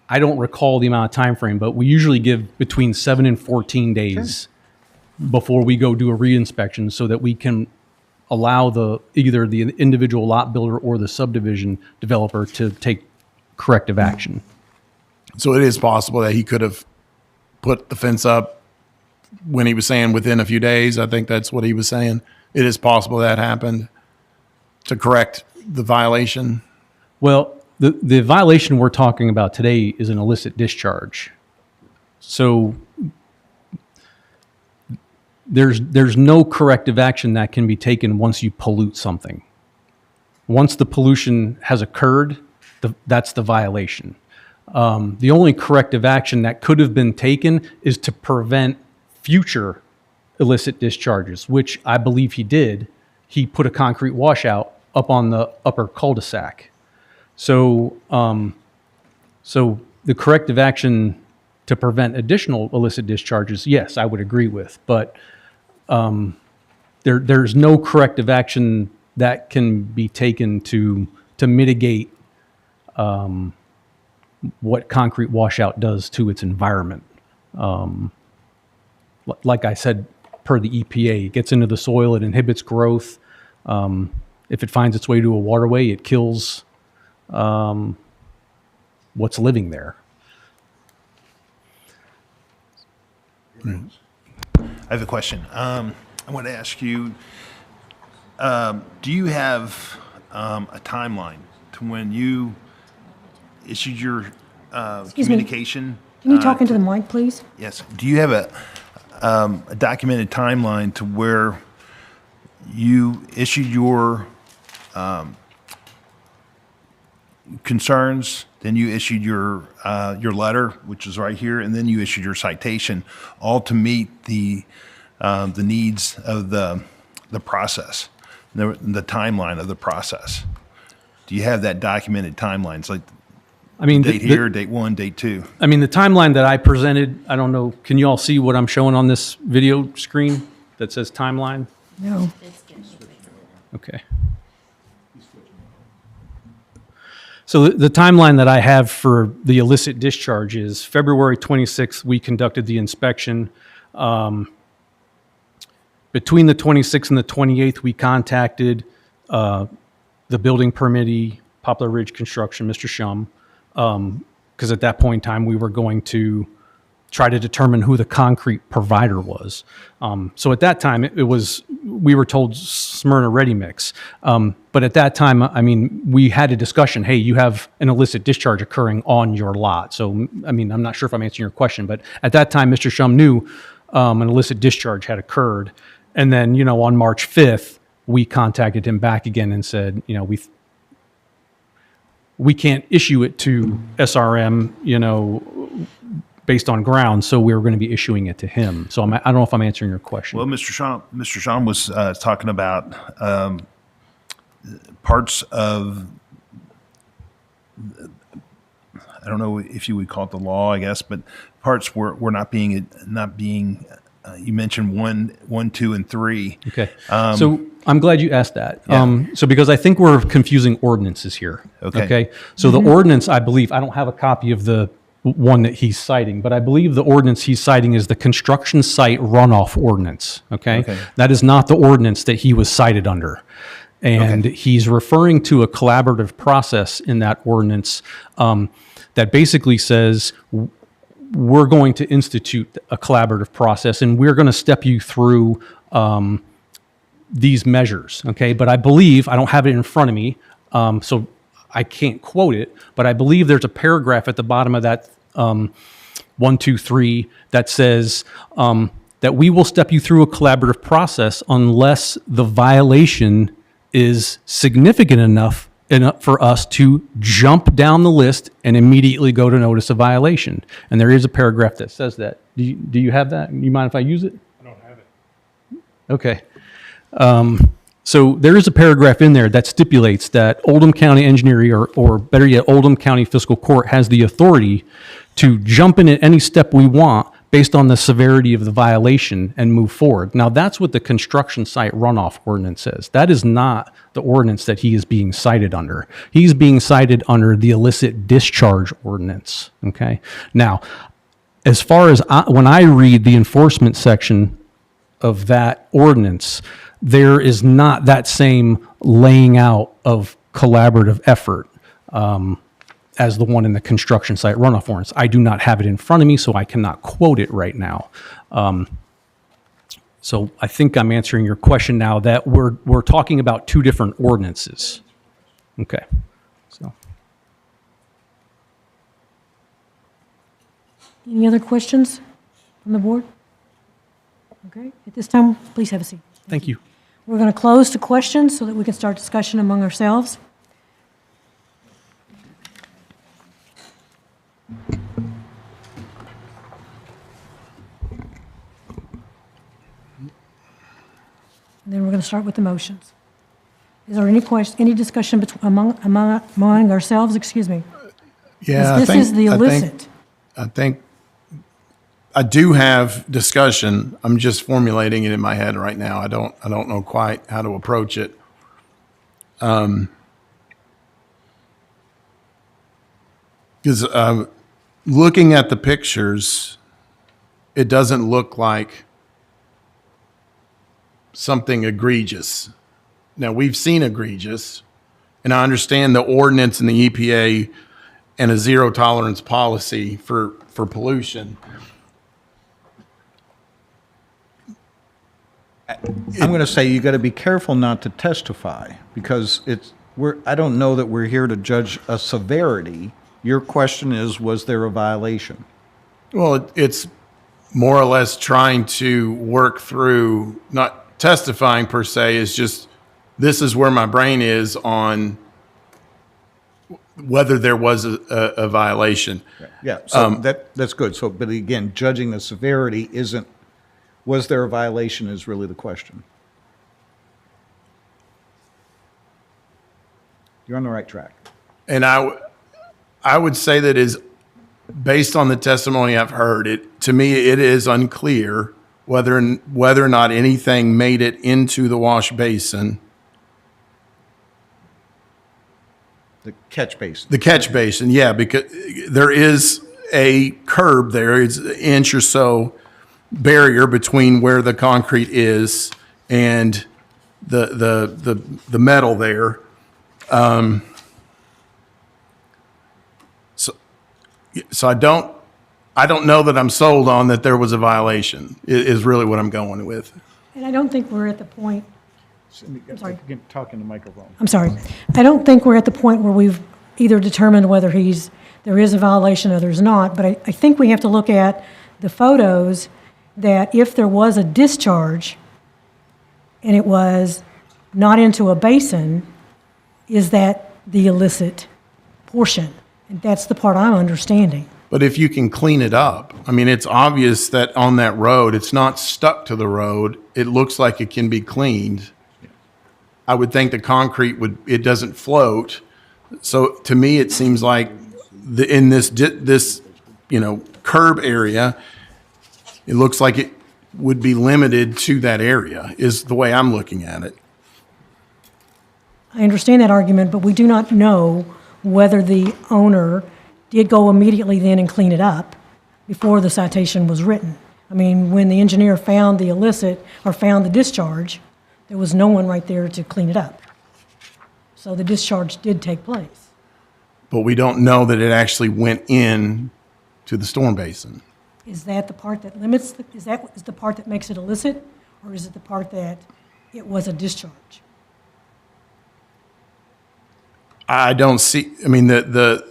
I don't recall the amount of time frame, but we usually give between 7 and 14 days before we go do a reinspection so that we can allow either the individual lot builder or the subdivision developer to take corrective action. So it is possible that he could have put the fence up when he was saying within a few days. I think that's what he was saying. It is possible that happened to correct the violation. Well, the violation we're talking about today is an illicit discharge. So there's no corrective action that can be taken once you pollute something. Once the pollution has occurred, that's the violation. The only corrective action that could have been taken is to prevent future illicit discharges, which I believe he did. He put a concrete washout up on the upper cul-de-sac. So the corrective action to prevent additional illicit discharges, yes, I would agree with, but there's no corrective action that can be taken to mitigate what concrete washout does to its environment. Like I said, per the EPA, it gets into the soil, it inhibits growth. If it finds its way to a waterway, it kills what's living there. I have a question. I want to ask you, do you have a timeline to when you issued your Excuse me. communication? Can you talk into the mic, please? Yes. Do you have a documented timeline to where concerns, then you issued your letter, which is right here, and then you issued your citation, all to meet the needs of the process, the timeline of the process. Do you have that documented timelines, like I mean, date here, date 1, date 2? I mean, the timeline that I presented, I don't know, can you all see what I'm showing on this video screen that says timeline? No. Okay. So the timeline that I have for the illicit discharge is February 26th, we conducted the inspection. Between the 26th and the 28th, we contacted the building permittee, Poplar Ridge Construction, Mr. Shum, because at that point in time, we were going to try to determine who the concrete provider was. So at that time, we were told Smyrna Ready Mix. But at that time, I mean, we had a discussion, hey, you have an illicit discharge occurring on your lot. So, I mean, I'm not sure if I'm answering your question, but at that time, Mr. Shum knew an illicit discharge had occurred. And then, on March 5th, we contacted him back again and said, we can't issue it to SRM, based on ground, so we were going to be issuing it to him. So I don't know if I'm answering your question. Well, Mr. Shawn was talking about parts of, I don't know if you would call it the law, I guess, but parts were not being. You mentioned 1, 2, and 3. Okay. So I'm glad you asked that. Yeah. So because I think we're confusing ordinances here. Okay. So the ordinance, I believe, I don't have a copy of the one that he's citing, but I believe the ordinance he's citing is the construction site runoff ordinance. Okay. That is not the ordinance that he was cited under. And he's referring to a collaborative process in that ordinance that basically says, we're going to institute a collaborative process and we're going to step you through these measures, okay? But I believe, I don't have it in front of me, so I can't quote it, but I believe there's a paragraph at the bottom of that 1, 2, 3 that says that we will step you through a collaborative process unless the violation is significant enough for us to jump down the list and immediately go to notice of violation. And there is a paragraph that says that. Do you have that? You mind if I use it? I don't have it. Okay. So there is a paragraph in there that stipulates that Oldham County Engineering, or better yet, Oldham County Fiscal Court has the authority to jump in at any step we want based on the severity of the violation and move forward. Now, that's what the construction site runoff ordinance says. That is not the ordinance that he is being cited under. He's being cited under the illicit discharge ordinance, okay? Now, as far as when I read the enforcement section of that ordinance, there is not that same laying out of collaborative effort as the one in the construction site runoff ordinance. I do not have it in front of me, so I cannot quote it right now. So I think I'm answering your question now that we're talking about two different ordinances. Okay. So Any other questions from the board? Okay, at this time, please have a seat. thank you. We're going to close to questions so that we can start discussion among ourselves. And then we're going to start with the motions. Is there any discussion among ourselves, excuse me? Yeah, This is the illicit. I think I do have discussion. I'm just formulating it in my head right now. I don't know quite how to approach it. Because looking at the pictures, it doesn't look like something egregious. Now, we've seen egregious, and I understand the ordinance and the EPA and a zero tolerance policy for pollution. I'm going to say you got to be careful not to testify because I don't know that we're here to judge a severity. Your question is, was there a violation? Well, it's more or less trying to work through, not testifying per se, is just, this is where my brain is on whether there was a violation. Yeah, so that's good. So, but again, judging the severity isn't, was there a violation is really the question. You're on the right track. And I would say that is based on the testimony I've heard. To me, it is unclear whether or not anything made it into the wash basin. The catch basin. The catch basin, yeah, because there is a curb there. It's an inch or so barrier between where the concrete is and the metal there. So I don't know that I'm sold on that there was a violation. Is really what I'm going with. And I don't think we're at the point, I'm sorry. Talk in the microphone. I'm sorry, I don't think we're at the point where we've either determined whether there is a violation or there's not, but I think we have to look at the photos that if there was a discharge and it was not into a basin, is that the illicit portion? And that's the part I'm understanding. But if you can clean it up, I mean, it's obvious that on that road, it's not stuck to the road. It looks like it can be cleaned. I would think the concrete it doesn't float. So to me, it seems like in this curb area, it looks like it would be limited to that area is the way I'm looking at it. I understand that argument, but we do not know whether the owner did go immediately then and clean it up before the citation was written. I mean, when the engineer found the illicit or found the discharge, there was no one right there to clean it up. So the discharge did take place. But we don't know that it actually went in to the storm basin. Is that the part that limits, is the part that makes it illicit, or is it the part that it was a discharge? I don't see, I mean, the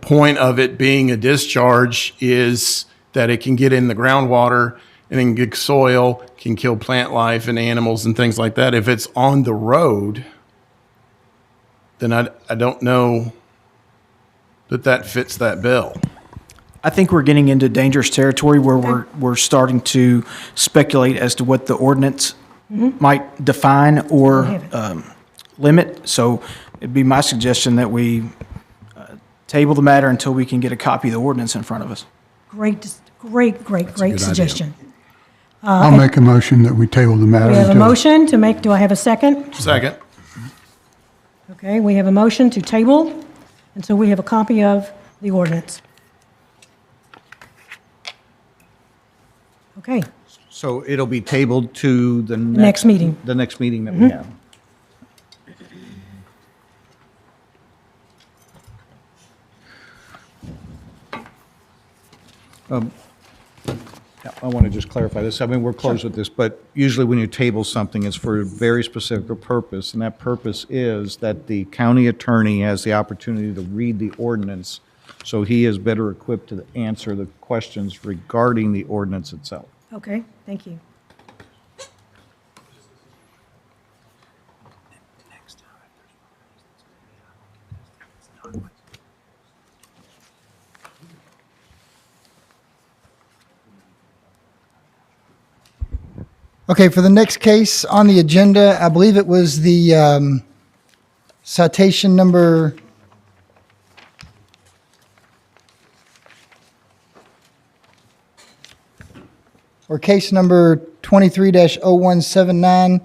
point of it being a discharge is that it can get in the groundwater and then get soil, can kill plant life and animals and things like that. If it's on the road, then I don't know that fits that bill. I think we're getting into dangerous territory where we're starting to speculate as to what the ordinance might define or limit. So it'd be my suggestion that we table the matter until we can get a copy of the ordinance in front of us. Great suggestion. I'll make a motion that we table the matter. We have a until- motion to make, do I have a second? Second. Okay, we have a motion to table until we have a copy of the ordinance. Okay, So it'll be tabled to the next meeting. The next meeting that we have. I want to just clarify this. I mean, we're closed with this, but usually when you table something, it's for a very specific purpose, and that purpose is that the county attorney has the opportunity to read the ordinance, so he is better equipped to answer the questions regarding the ordinance itself. Okay, thank you. Okay, for the next case on the agenda, I believe it was the citation number or case number 23-0179.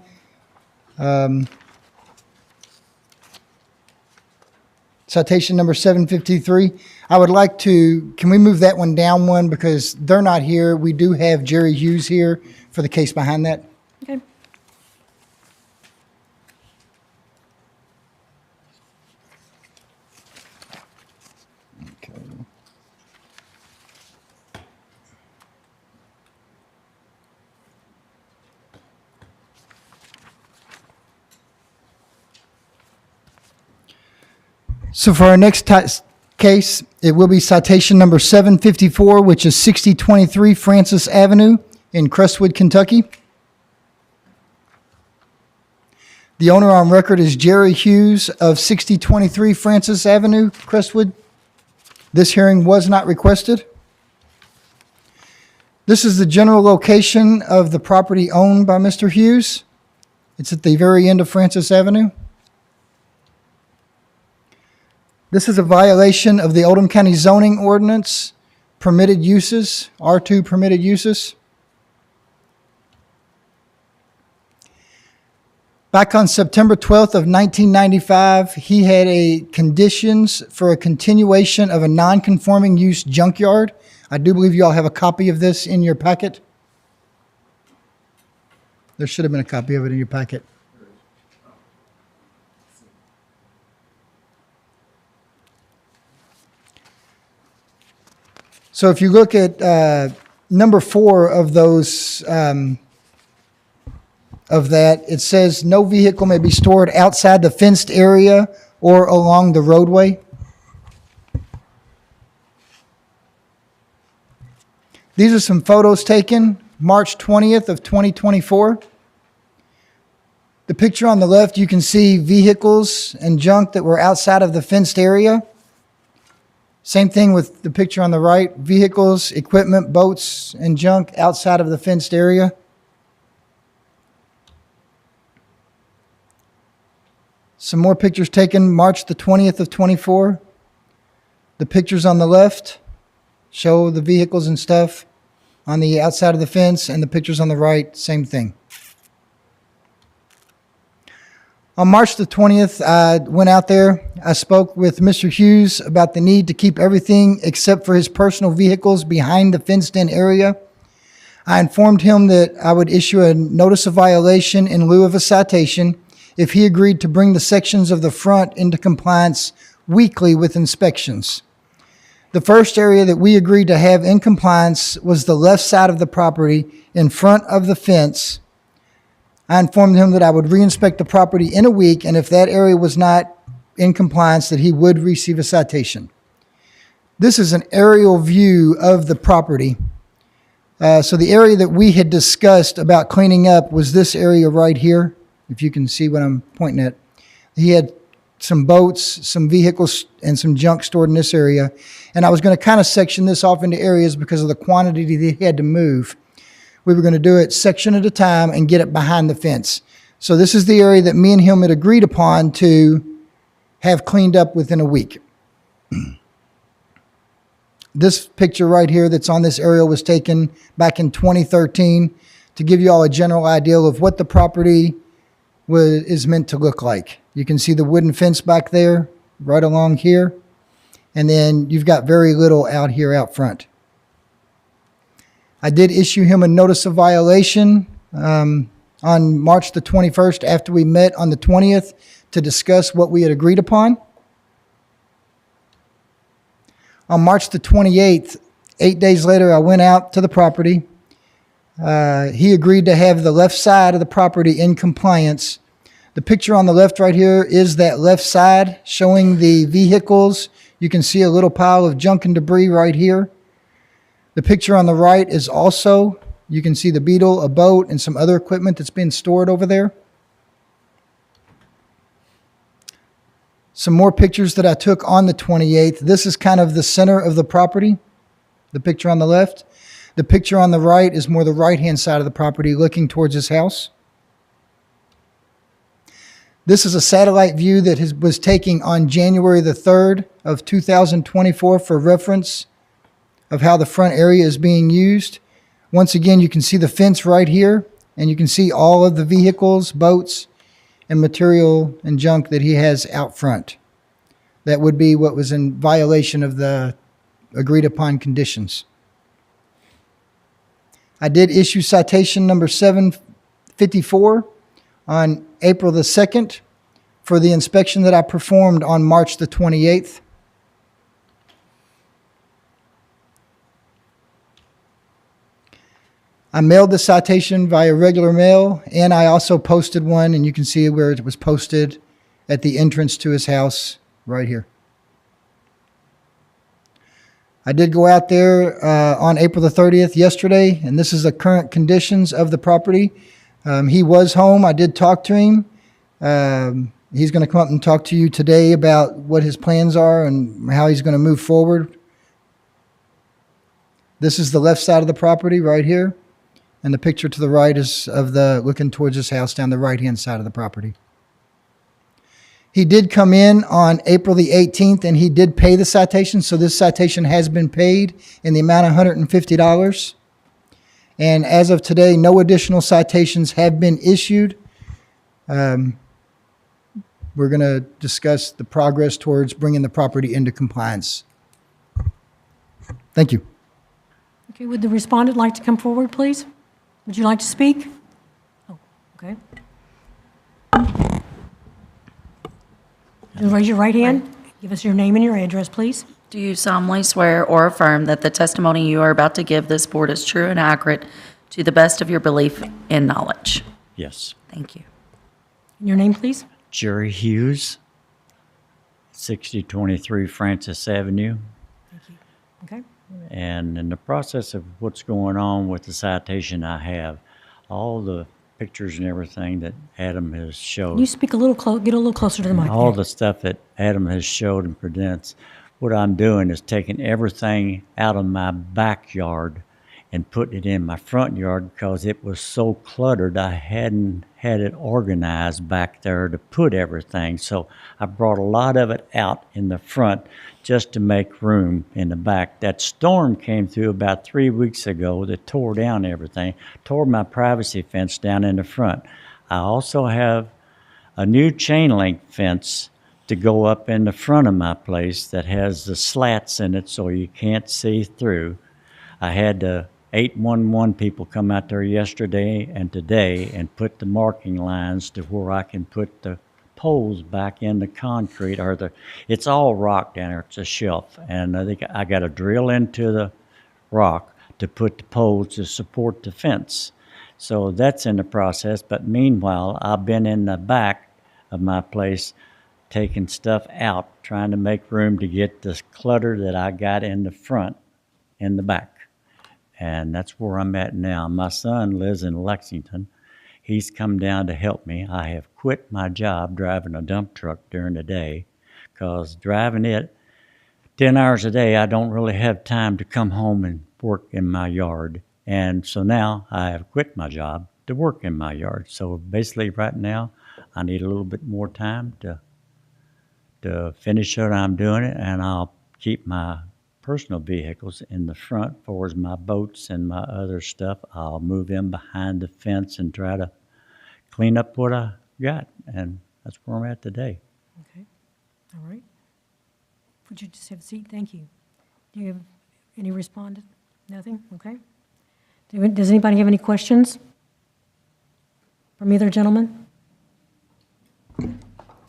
Citation number 753. I would like to, can we move that one down one because they're not here. We do have Jerry Hughes here for the case behind that. Okay. Okay. So for our next case, it will be citation number 754, which is 6023 Francis Avenue in Crestwood, Kentucky. The owner on record is Jerry Hughes of 6023 Francis Avenue, Crestwood. This hearing was not requested. This is the general location of the property owned by Mr. Hughes. It's at the very end of Francis Avenue. This is a violation of the Oldham County zoning ordinance, permitted uses, R2 permitted uses. Back on September 12th of 1995, he had a conditions for a continuation of a non-conforming use junkyard. I do believe you all have a copy of this in your packet. There should have been a copy of it in your packet. So if you look at number 4 of those, of that, it says no vehicle may be stored outside the fenced area or along the roadway. These are some photos taken March 20th of 2024. The picture on the left, you can see vehicles and junk that were outside of the fenced area. Same thing with the picture on the right, vehicles, equipment, boats, and junk outside of the fenced area. Some more pictures taken March the 20th of 24. The pictures on the left show the vehicles and stuff on the outside of the fence, and the pictures on the right, same thing. On March the 20th, I went out there. I spoke with Mr. Hughes about the need to keep everything except for his personal vehicles behind the fenced-in area. I informed him that I would issue a notice of violation in lieu of a citation if he agreed to bring the sections of the front into compliance weekly with inspections. The first area that we agreed to have in compliance was the left side of the property in front of the fence. I informed him that I would reinspect the property in a week, and if that area was not in compliance, that he would receive a citation. This is an aerial view of the property. So the area that we had discussed about cleaning up was this area right here, if you can see what I'm pointing at. He had some boats, some vehicles, and some junk stored in this area. And I was going to kind of section this off into areas because of the quantity that he had to move. We were going to do it section at a time and get it behind the fence. So this is the area that me and him had agreed upon to have cleaned up within a week. This picture right here that's on this aerial was taken back in 2013 to give you all a general idea of what the property is meant to look like. You can see the wooden fence back there, right along here. And then you've got very little out here out front. I did issue him a notice of violation on March the 21st after we met on the 20th to discuss what we had agreed upon. On March the 28th, 8 days later, I went out to the property. He agreed to have the left side of the property in compliance. The picture on the left right here is that left side showing the vehicles. You can see a little pile of junk and debris right here. The picture on the right is also, you can see the Beetle, a boat, and some other equipment that's been stored over there. Some more pictures that I took on the 28th. This is kind of the center of the property, the picture on the left. The picture on the right is more the right-hand side of the property looking towards his house. This is a satellite view that was taken on January the 3rd of 2024 for reference of how the front area is being used. Once again, you can see the fence right here, and you can see all of the vehicles, boats, and material and junk that he has out front. That would be what was in violation of the agreed upon conditions. I did issue citation number 754 on April the 2nd for the inspection that I performed on March the 28th. I mailed the citation via regular mail, and I also posted one, and you can see where it was posted at the entrance to his house right here. I did go out there on April the 30th yesterday, and this is the current conditions of the property. He was home. I did talk to him. He's going to come up and talk to you today about what his plans are and how he's going to move forward. This is the left side of the property right here, and the picture to the right is of the looking towards his house down the right-hand side of the property. He did come in on April the 18th, and he did pay the citation, so this citation has been paid in the amount of $150. And as of today, no additional citations have been issued. We're going to discuss the progress towards bringing the property into compliance. Thank you. Okay, would the respondent like to come forward, please? Would you like to speak? Oh, okay. Raise your right hand. Give us your name and your address, please. Do you solemnly swear or affirm that the testimony you are about to give this board is true and accurate to the best of your belief and knowledge? Yes. Thank you. And your name, please? Jerry Hughes, 6023 Francis Avenue. Thank you. Okay. And in the process of what's going on with the citation I have, all the pictures and everything that Adam has showed. Can you speak a little get a little closer to the mic? All there? the stuff that Adam has showed and presents, what I'm doing is taking everything out of my backyard and putting it in my front yard because it was so cluttered. I hadn't had it organized back there to put everything. So I brought a lot of it out in the front just to make room in the back. That storm came through about 3 weeks ago that tore down everything, tore my privacy fence down in the front. I also have a new chain link fence to go up in the front of my place that has the slats in it so you can't see through. I had the 811 people come out there yesterday and today and put the marking lines to where I can put the poles back in the concrete, it's all rock down there, it's a shelf, and I think I got to drill into the rock to put the poles to support the fence. So that's in the process, but meanwhile, I've been in the back of my place taking stuff out, trying to make room to get this clutter that I got in the front, in the back. And that's where I'm at now. My son lives in Lexington. He's come down to help me. I have quit my job driving a dump truck during the day because driving it 10 hours a day, I don't really have time to come home and work in my yard. And so now I have quit my job to work in my yard. So basically right now, I need a little bit more time to finish what I'm doing, and I'll keep my personal vehicles in the front. As far as my boats and my other stuff, I'll move in behind the fence and try to clean up what I got, and that's where I'm at today. Okay. All right. Would you just have a seat? Thank you. Do you have any respondent? Nothing? Okay. Does anybody have any questions from either gentleman?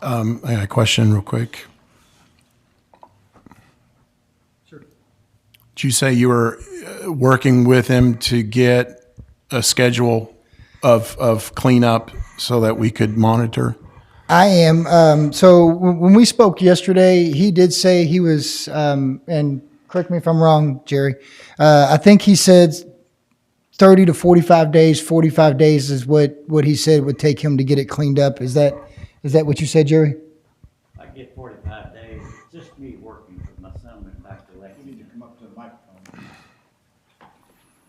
I got a question real quick. Sure. Did you say you were working with him to get a schedule of cleanup so that we could monitor? I am. So when we spoke yesterday, he did say he was, and correct me if I'm wrong, Jerry, I think he said 30 to 45 days. 45 days is what he said would take him to get it cleaned up. Is that what you said, Jerry? I get 45 days. It's just me working because my son went back to Lexington. You need to come up to the microphone.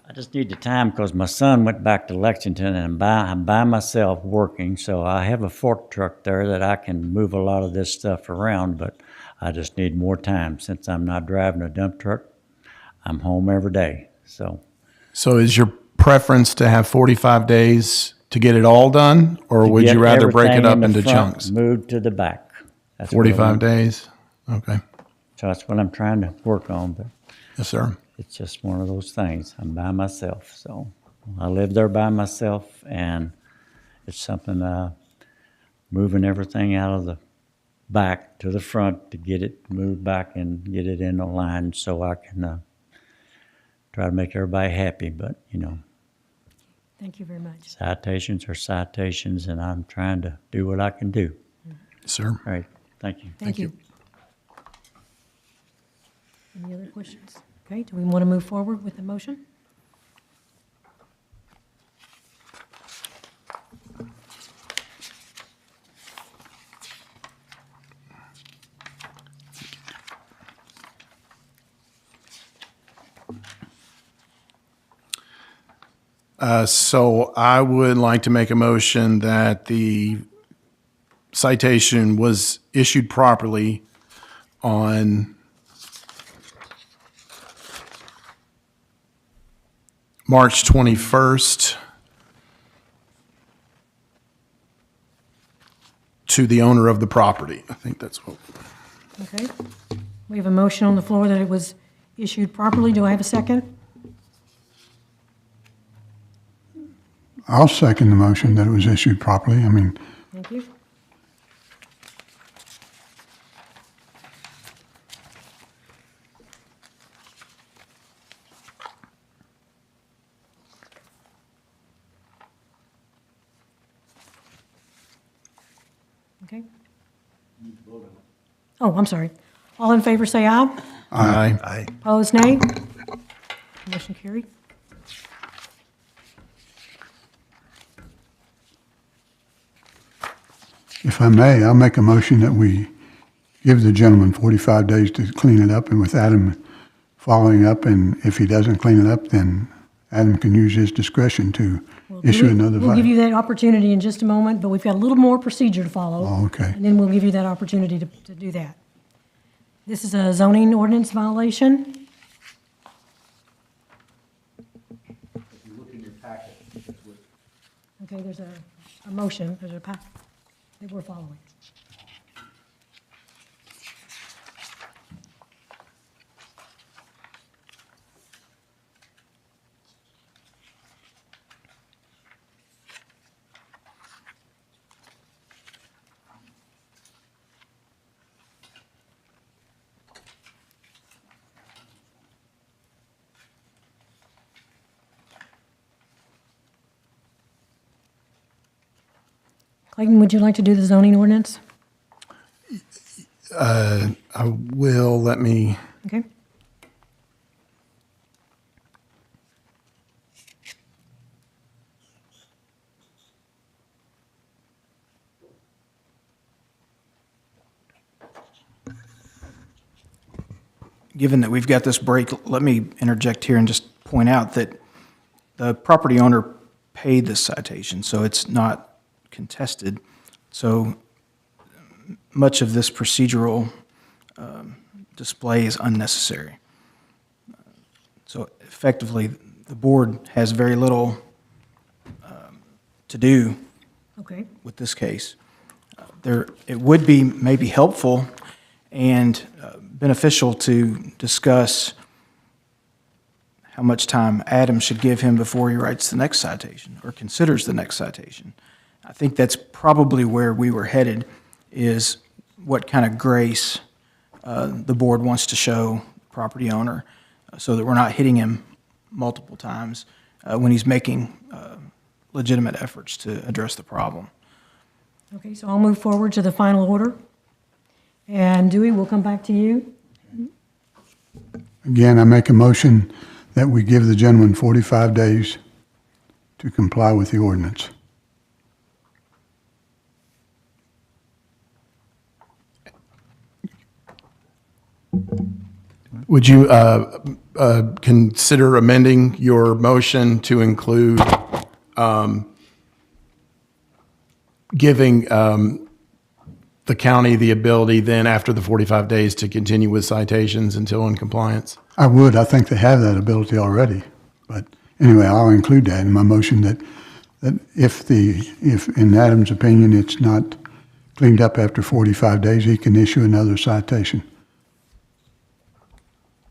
I just need the time because my son went back to Lexington and I'm by myself working. So I have a fork truck there that I can move a lot of this stuff around, but I just need more time since I'm not driving a dump truck. I'm home every day. So is your preference to have 45 days to get it all done, or would get you rather break it everything up in the into front, chunks? Move to the back. That's what I 45 want. days? Okay. So that's what I'm trying to work on, but Yes, sir. it's just one of those things. I'm by myself, so I live there by myself, and it's something moving everything out of the back to the front to get it moved back and get it in a line so I can try to make everybody happy. But, Thank you very much. citations are citations, and I'm trying to do what I can do. Sir. All right, thank you. Thank you. Any other questions? Okay, do we want to move forward with the motion? So I would like to make a motion that the citation was issued properly on March 21st to the owner of the property. I think that's what. Okay. We have a motion on the floor that it was issued properly. Do I have a second? I'll second the motion that it was issued properly. I mean, Thank you. Okay. Oh, I'm sorry. All in favor, say aye. Aye. Aye. Opposed, nay. Motion carried. if I may, I'll make a motion that we give the gentleman 45 days to clean it up, and with Adam following up, and if he doesn't clean it up, then Adam can use his discretion to issue another We'll give fine. you that opportunity in just a moment, but we've got a little more procedure to follow. Oh, okay. And then we'll give you that opportunity to do that. This is a zoning ordinance violation. Okay, there's a motion, there's a path that we're following. Clayton, would you like to do the zoning ordinance? I will. Let me. Okay. Given that we've got this break, let me interject here and just point out that the property owner paid this citation, so it's not contested. So much of this procedural display is unnecessary. So effectively, the board has very little to do Okay. with this case. It would be maybe helpful and beneficial to discuss how much time Adam should give him before he writes the next citation or considers the next citation. I think that's probably where we were headed, is what kind of grace the board wants to show property owner so that we're not hitting him multiple times when he's making legitimate efforts to address the problem. Okay, so I'll move forward to the final order. And Dewey, we'll come back to you. Again, I make a motion that we give the gentleman 45 days to comply with the ordinance. Would you consider amending your motion to include giving the county the ability then after the 45 days to continue with citations until in compliance? I would. I think they have that ability already. But anyway, I'll include that in my motion that if in Adam's opinion it's not cleaned up after 45 days, he can issue another citation.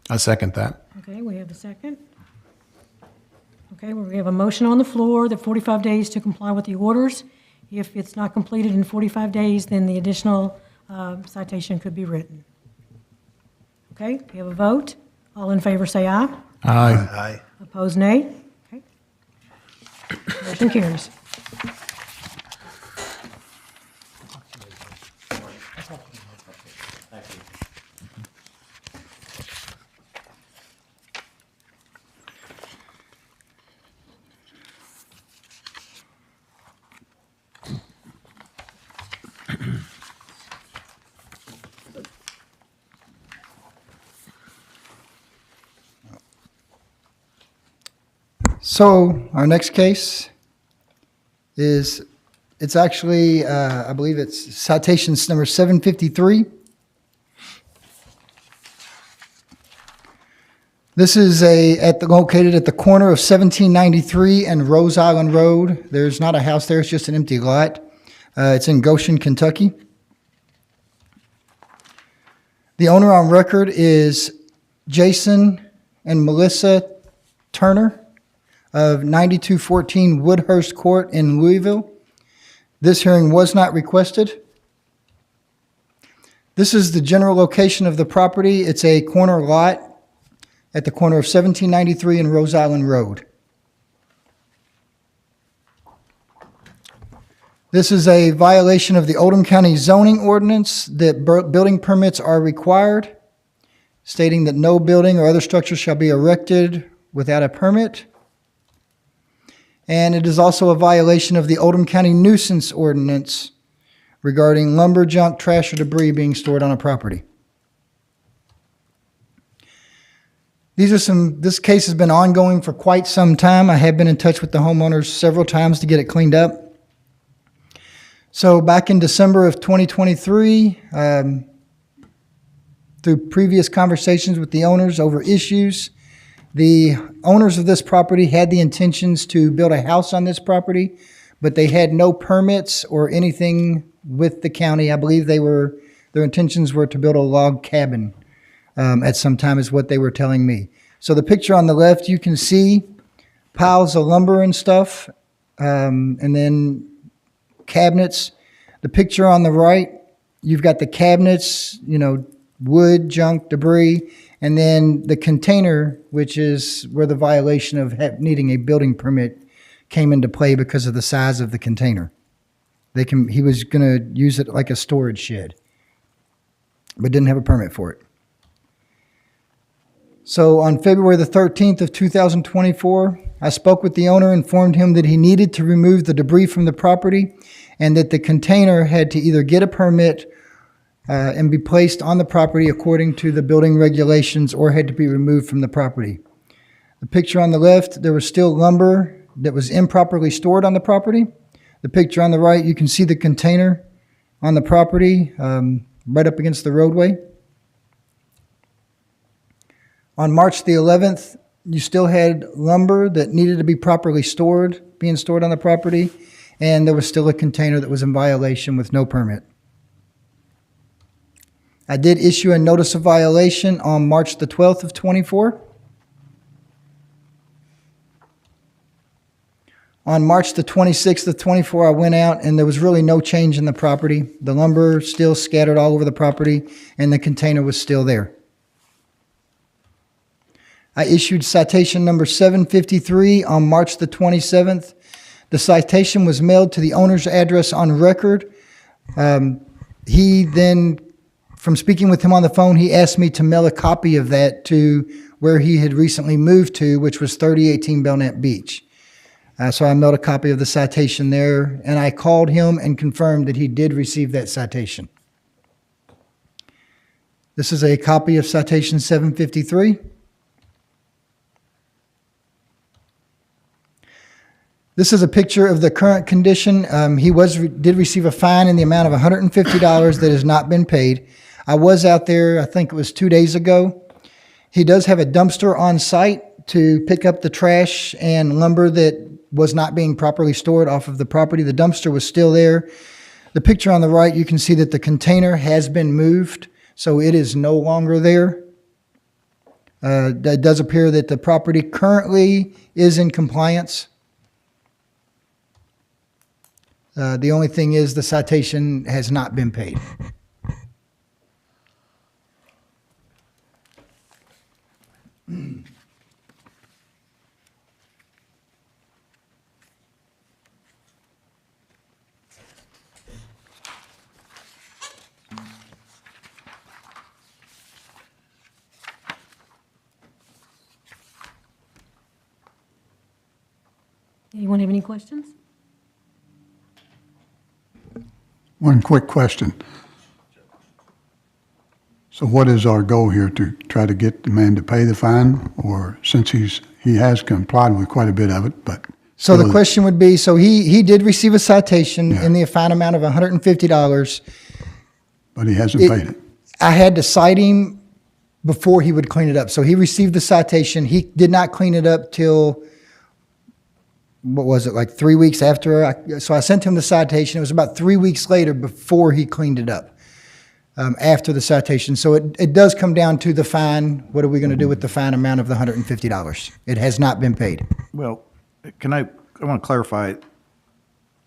I second that. Okay, we have a second. Okay, we have a motion on the floor that 45 days to comply with the orders. If it's not completed in 45 days, then the additional citation could be written. Okay, we have a vote. All in favor say aye. Aye. Aye. Opposed, nay. Okay. Motion carries. So our next case is, it's actually, I believe it's citation number 753. This is located at the corner of 1793 and Rose Island Road. There's not a house there, it's just an empty lot. It's in Goshen, Kentucky. The owner on record is Jason and Melissa Turner of 9214 Woodhurst Court in Louisville. This hearing was not requested. This is the general location of the property. It's a corner lot at the corner of 1793 and Rose Island Road. This is a violation of the Oldham County zoning ordinance that building permits are required, stating that no building or other structure shall be erected without a permit. And it is also a violation of the Oldham County nuisance ordinance regarding lumber, junk, trash, or debris being stored on a property. This case has been ongoing for quite some time. I have been in touch with the homeowners several times to get it cleaned up. So back in December of 2023, through previous conversations with the owners over issues, the owners of this property had the intentions to build a house on this property, but they had no permits or anything with the county. I believe their intentions were to build a log cabin at some time, is what they were telling me. So the picture on the left, you can see piles of lumber and stuff, and then cabinets. The picture on the right, you've got the cabinets, wood, junk, debris, and then the container, which is where the violation of needing a building permit came into play because of the size of the container. He was going to use it like a storage shed, but didn't have a permit for it. So on February the 13th of 2024, I spoke with the owner, informed him that he needed to remove the debris from the property and that the container had to either get a permit and be placed on the property according to the building regulations or had to be removed from the property. The picture on the left, there was still lumber that was improperly stored on the property. The picture on the right, you can see the container on the property right up against the roadway. On March the 11th, you still had lumber that needed to be properly being stored on the property, and there was still a container that was in violation with no permit. I did issue a notice of violation on March the 12th of 24. On March the 26th of 24, I went out and there was really no change in the property. The lumber still scattered all over the property and the container was still there. I issued citation number 753 on March the 27th. The citation was mailed to the owner's address on record. He then, from speaking with him on the phone, he asked me to mail a copy of that to where he had recently moved to, which was 3018 Belknap Beach. So I mailed a copy of the citation there, and I called him and confirmed that he did receive that citation. This is a copy of citation 753. This is a picture of the current condition. He did receive a fine in the amount of $150 that has not been paid. I was out there, I think it was 2 days ago. He does have a dumpster on site to pick up the trash and lumber that was not being properly stored off of the property. The dumpster was still there. The picture on the right, you can see that the container has been moved, so it is no longer there. It does appear that the property currently is in compliance. The only thing is the citation has not been paid. Anyone have any questions? One quick question. So what is our goal here, to try to get the man to pay the fine, or since he has complied with quite a bit of it, but. So the still, question would be, so he did receive a citation Yeah. in the fine amount of $150. But he hasn't paid it. I had to cite him before he would clean it up. So he received the citation. He did not clean it up till, what was it, like 3 weeks after? So I sent him the citation. It was about 3 weeks later before he cleaned it up, after the citation. So it does come down to the fine. What are we going to do with the fine amount of the $150? It has not been paid. Well, I want to clarify.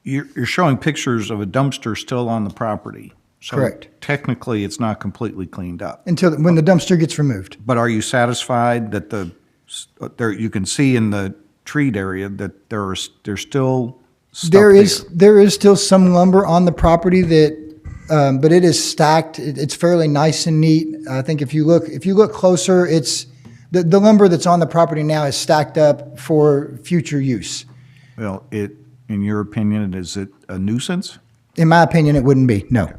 You're showing pictures of a dumpster still on the property. So Correct. technically, it's not completely cleaned up. When the dumpster gets removed. But are you satisfied that you can see in the treat area that there's still stuff There is still some lumber on the property that, but it is stacked. It's fairly nice and neat. I think if you look closer, it's, the lumber that's on the property now is stacked up for future use. Well, in your opinion, is it a nuisance? In my opinion, it wouldn't be, no.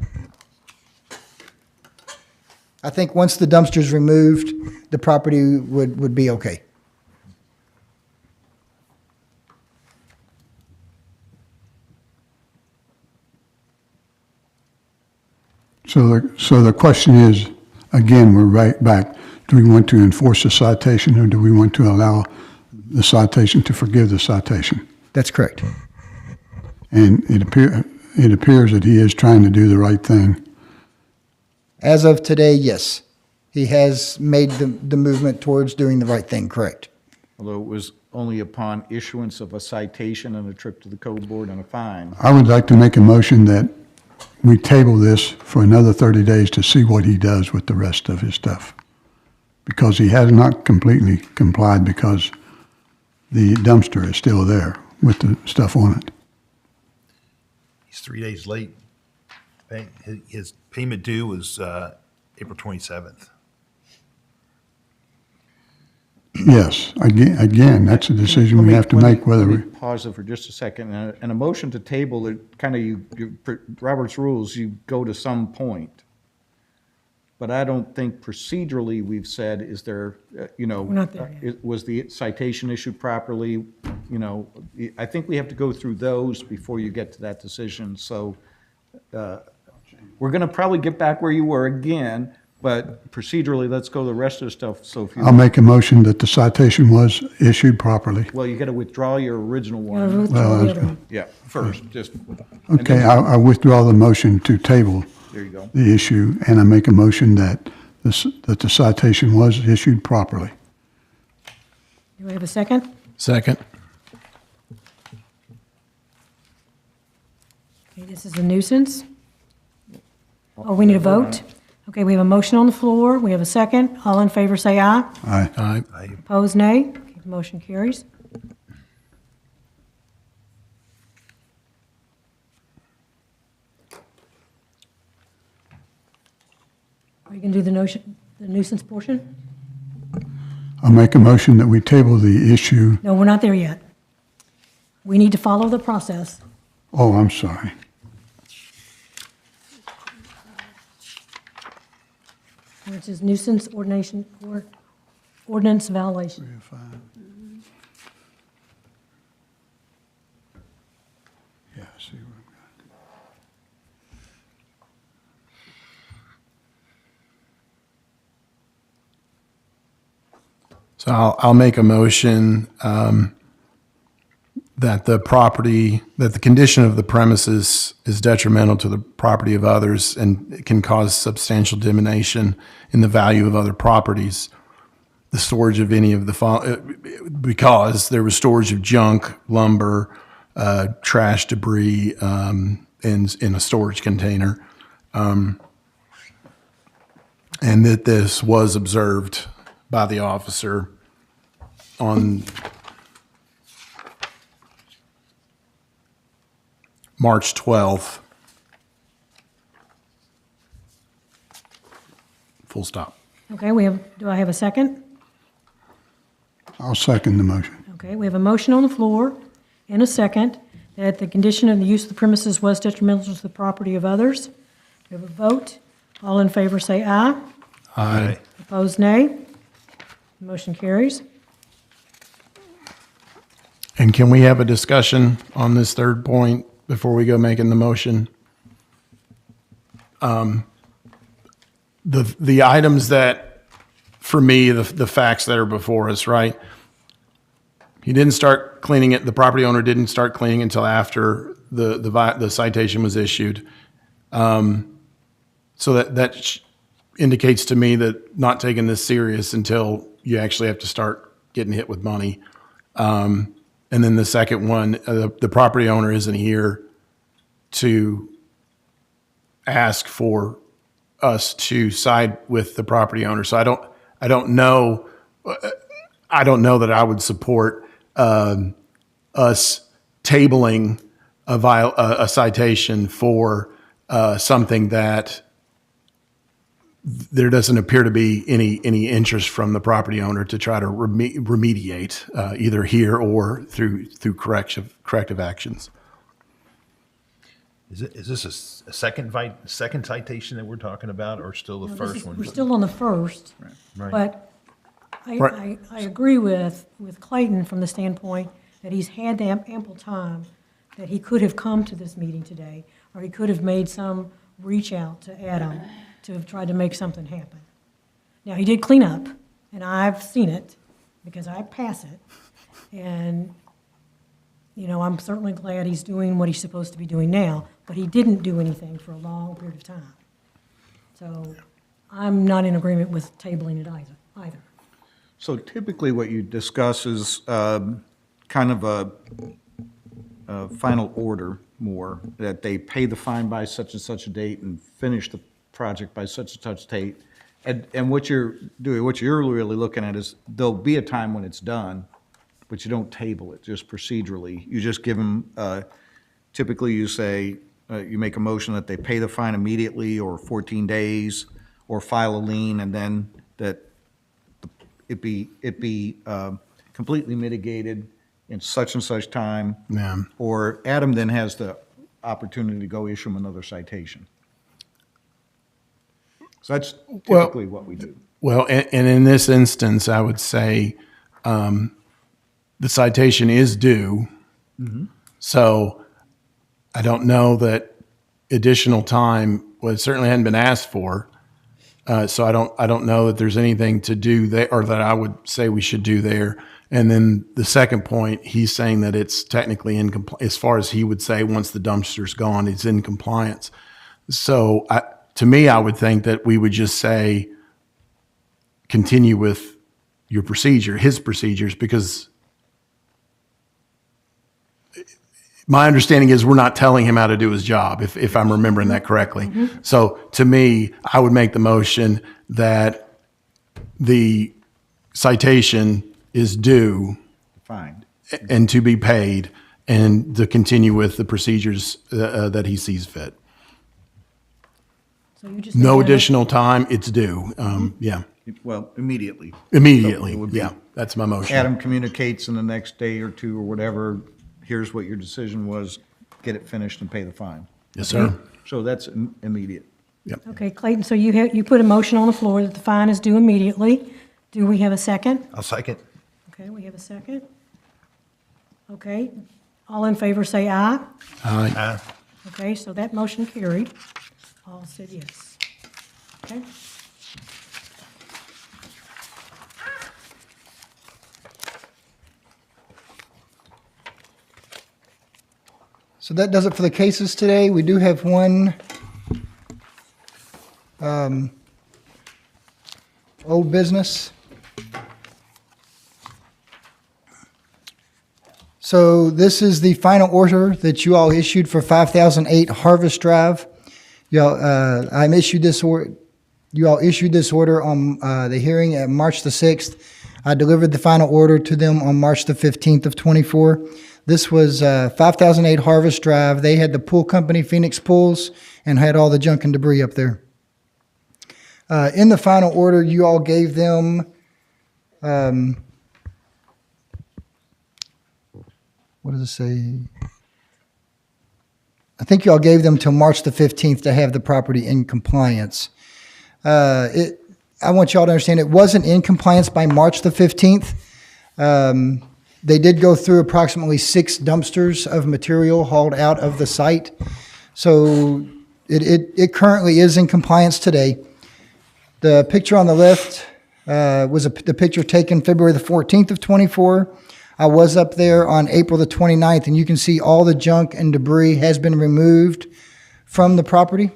I think once the dumpster's removed, the property would be okay. So the question is, again, we're right back. Do we want to enforce the citation, or do we want to allow the citation to forgive the citation? That's correct. And it appears that he is trying to do the right thing. As of today, yes. He has made the movement towards doing the right thing, correct. Although it was only upon issuance of a citation and a trip to the code board and a fine. I would like to make a motion that we table this for another 30 days to see what he does with the rest of his stuff. Because he has not completely complied, because the dumpster is still there with the stuff on it. He's 3 days late. His payment due was April 27th. Yes, again, that's a decision we have to make whether Let we, me pause it for just a second. And a motion to table, it kind of, Robert's rules, you go to some point. But I don't think procedurally we've said, is there, We're not there yet. was the citation issued properly? I think we have to go through those before you get to that decision. So we're going to probably get back where you were again, but procedurally, let's go the rest of the stuff. So if I'll make a motion that the citation was issued properly. well, you got to withdraw your original Yeah, one. withdraw the other one. Yeah, first, just. and Okay, then- I withdraw the motion to table There you go. the issue, and I make a motion that the citation was issued properly. Do we have a second? Second. Okay, this is a nuisance. Oh, we need a vote? Okay, we have a motion on the floor. We have a second. All in favor, say aye. Aye. Opposed, nay. Okay, the motion carries. Are you going to do the nuisance portion? I'll make a motion that we table the issue. No, we're not there yet. We need to follow the process. Oh, I'm sorry. Which is nuisance ordination or ordinance violation. Yeah, see what I've got. So I'll make a motion that the condition of the premises is detrimental to the property of others and it can cause substantial diminution in the value of other properties. The storage of any of because there was storage of junk, lumber, trash debris in a storage container. And that this was observed by the officer on March 12th. Full stop. Okay, do I have a second? I'll second the motion. Okay, we have a motion on the floor and a second that the condition of the use of the premises was detrimental to the property of others. We have a vote. All in favor say aye. Aye. Opposed, nay. Motion carries. can we have a discussion on this third point before we go making the motion? The items that, for me, the facts that are before us, right? He didn't start cleaning it, the property owner didn't start cleaning until after the citation was issued. So that indicates to me that not taking this serious until you actually have to start getting hit with money. And then the second one, the property owner isn't here to ask for us to side with the property owner. So I don't know that I would support us tabling a citation for something that there doesn't appear to be any interest from the property owner to try to remediate either here or through corrective actions. Is this a second citation that we're talking about, or still the first one? We're still on the first. Right. But Right. I agree with Clayton from the standpoint that he's had ample time, that he could have come to this meeting today, or he could have made some reach out to Adam to have tried to make something happen. Now, he did clean up, and I've seen it, because I pass it. And, you know, I'm certainly glad he's doing what he's supposed to be doing now, but he didn't do anything for a long period of time. So I'm not in agreement with tabling it either. So typically what you discuss is kind of a final order more, that they pay the fine by such and such a date and finish the project by such and such date. And what you're doing, what you're really looking at is there'll be a time when it's done, but you don't table it, just procedurally. You just give them, typically you say, you make a motion that they pay the fine immediately or 14 days, or file a lien, and then that it be completely mitigated in such and such time. Yeah. Or Adam then has the opportunity to go issue him another citation. So that's typically what we do. Well, and in this instance, I would say the citation is due. So I don't know that additional time, well, it certainly hadn't been asked for. So I don't know that there's anything to do there, or that I would say we should do there. And then the second point, he's saying that it's technically in compliance, as far as he would say, once the dumpster's gone, it's in compliance. So to me, I would think that we would just say, continue with your procedure, his procedures, because my understanding is we're not telling him how to do his job, if I'm remembering that correctly. So to me, I would make the motion that the citation is due Fine. and to be paid, and to continue with the procedures that he sees fit. So you just. No additional time, it's due. Yeah, Well, immediately. immediately. So it would be- Yeah, that's my motion. Adam communicates in the next day or two or whatever, here's what your decision was, get it finished and pay the fine. Yes, sir. So that's immediate. Okay, Clayton, so you put a motion on the floor that the fine is due immediately. Do we have a second? I'll second. Okay, we have a second. Okay, all in favor say aye. Aye. Okay, so that motion carried. All said yes. Okay? So that does it for the cases today. We do have one old business. So this is the final order that you all issued for 5008 Harvest Drive. Y'all, you all issued this order on the hearing at March the 6th. I delivered the final order to them on March the 15th of 24. This was 5008 Harvest Drive. They had the pool company, Phoenix Pools, and had all the junk and debris up there. In the final order, you all gave them, what does it say? I think you all gave them till March the 15th to have the property in compliance. I want you all to understand it wasn't in compliance by March the 15th. They did go through approximately 6 dumpsters of material hauled out of the site. So it currently is in compliance today. The picture on the left was the picture taken February the 14th of '24. I was up there on April the 29th, and you can see all the junk and debris has been removed from the property.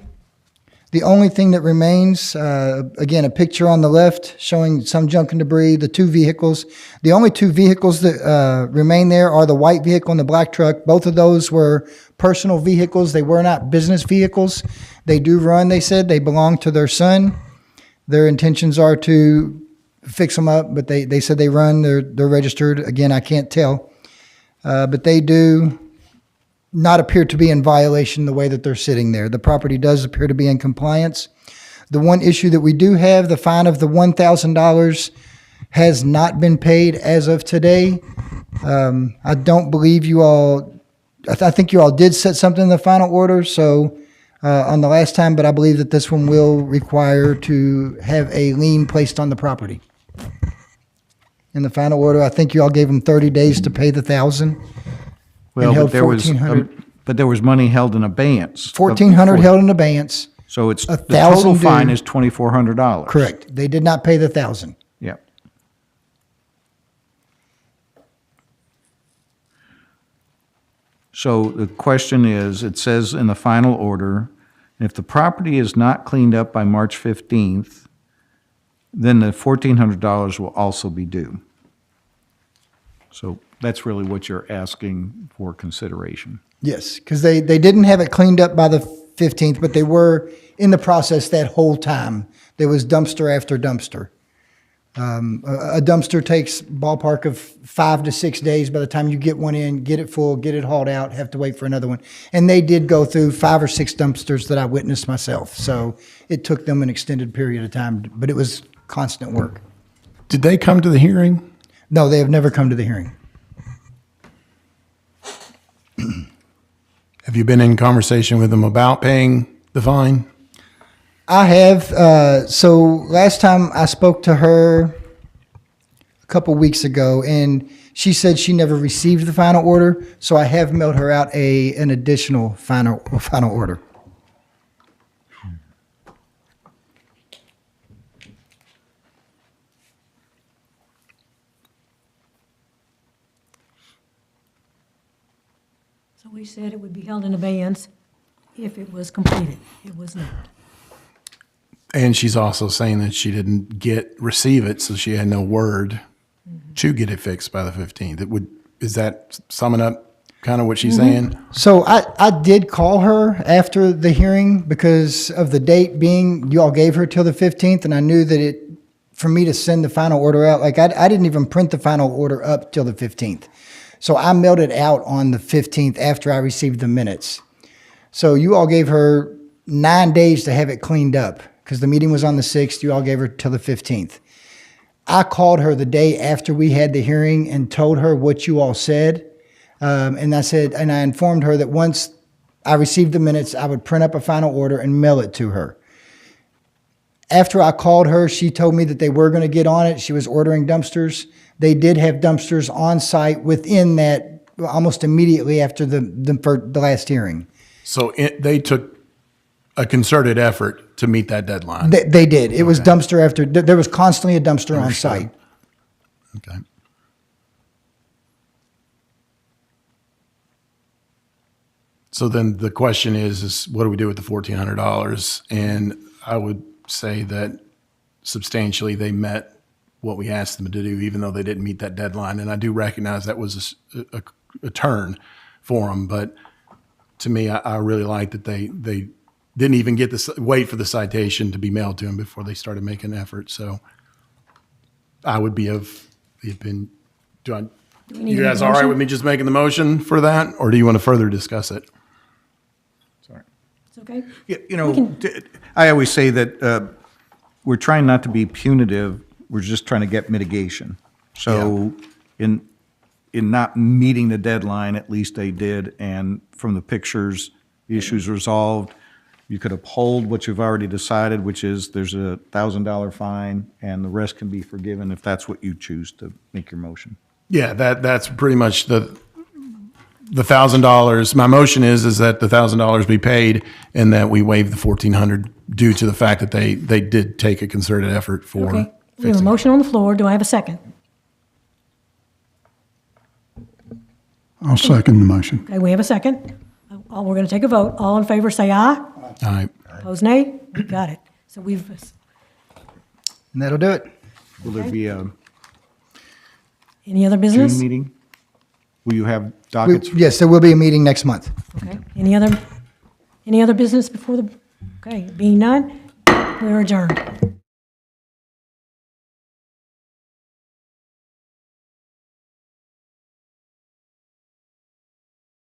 The only thing that remains, again, a picture on the left showing some junk and debris, the 2 vehicles. The only 2 vehicles that remain there are the white vehicle and the black truck. Both of those were personal vehicles. They were not business vehicles. They do run, they said. They belong to their son. Their intentions are to fix them up, but they said they run. They're registered. Again, I can't tell. But they do not appear to be in violation the way that they're sitting there. The property does appear to be in compliance. The one issue that we do have, the fine of the $1,000 has not been paid as of today. I don't believe you all, I think you all did set something in the final order, so on the last time, but I believe that this one will require to have a lien placed on the property. In the final order, I think you all gave them 30 days to pay the $1,000. Well, held but there was, $1,400. but there was money held in abeyance. $1,400 held in abeyance. So it's, the $1,000 total fine due. is $2,400. Correct. They did not pay the $1,000. Yeah. So the question is, it says in the final order, if the property is not cleaned up by March 15th, then the $1,400 will also be due. So that's really what you're asking for consideration. Yes, because they didn't have it cleaned up by the 15th, but they were in the process that whole time. There was dumpster after dumpster. A dumpster takes ballpark of 5 to 6 days by the time you get one in, get it full, get it hauled out, have to wait for another one. And they did go through 5 or 6 dumpsters that I witnessed myself. So it took them an extended period of time, but it was constant work. Did they come to the hearing? No, they have never come to the hearing. Have you been in conversation with them about paying the fine? I have. So last time I spoke to her a couple weeks ago, and she said she never received the final order. So I have mailed her out an additional final order. So we said it would be held in abeyance if it was completed. It was not. And she's also saying that she didn't receive it, so she had no word to get it fixed by the 15th. Is that summing up kind of what she's saying? So I did call her after the hearing because of the date being, you all gave her till the 15th, and I knew that for me to send the final order out, like I didn't even print the final order up till the 15th. So I mailed it out on the 15th after I received the minutes. So you all gave her 9 days to have it cleaned up because the meeting was on the 6th. You all gave her till the 15th. I called her the day after we had the hearing and told her what you all said. And I informed her that once I received the minutes, I would print up a final order and mail it to her. After I called her, she told me that they were going to get on it. She was ordering dumpsters. They did have dumpsters on site within that almost immediately after the last hearing. So they took a concerted effort to meet that deadline. They did. It was dumpster after, there was constantly a dumpster on Understood. site. Okay. So then the question is what do we do with the $1,400? And I would say that substantially they met what we asked them to do, even though they didn't meet that deadline. And I do recognize that was a turn for them. But to me, I really like that they didn't even wait for the citation to be mailed to them before they started making an effort. So I would be of the opinion. You guys all right with me just making the motion for that, or do you want to further discuss it? Sorry. It's okay? Yeah, I always say that we're trying not to be punitive. We're just trying to get mitigation. So in not meeting the deadline, at least they did, and from the pictures, the issue's resolved. You could uphold what you've already decided, which is there's a $1,000 fine, and the rest can be forgiven if that's what you choose to make your motion. Yeah, that's pretty much the $1,000. My motion is that the $1,000 be paid and that we waive the 1,400 due to the fact that they did take a concerted effort for Okay, we have a fixing. motion on the floor. Do I have a second? I'll second the motion. Okay, we have a second. We're going to take a vote. All in favor, say aye. All right. Opposed, nay. We got it. So we've, And that'll do it. Will there be a any other June business? meeting? Will you have dockets? Yes, there will be a meeting next month. Okay, any other business before the, okay, being none, we're adjourned.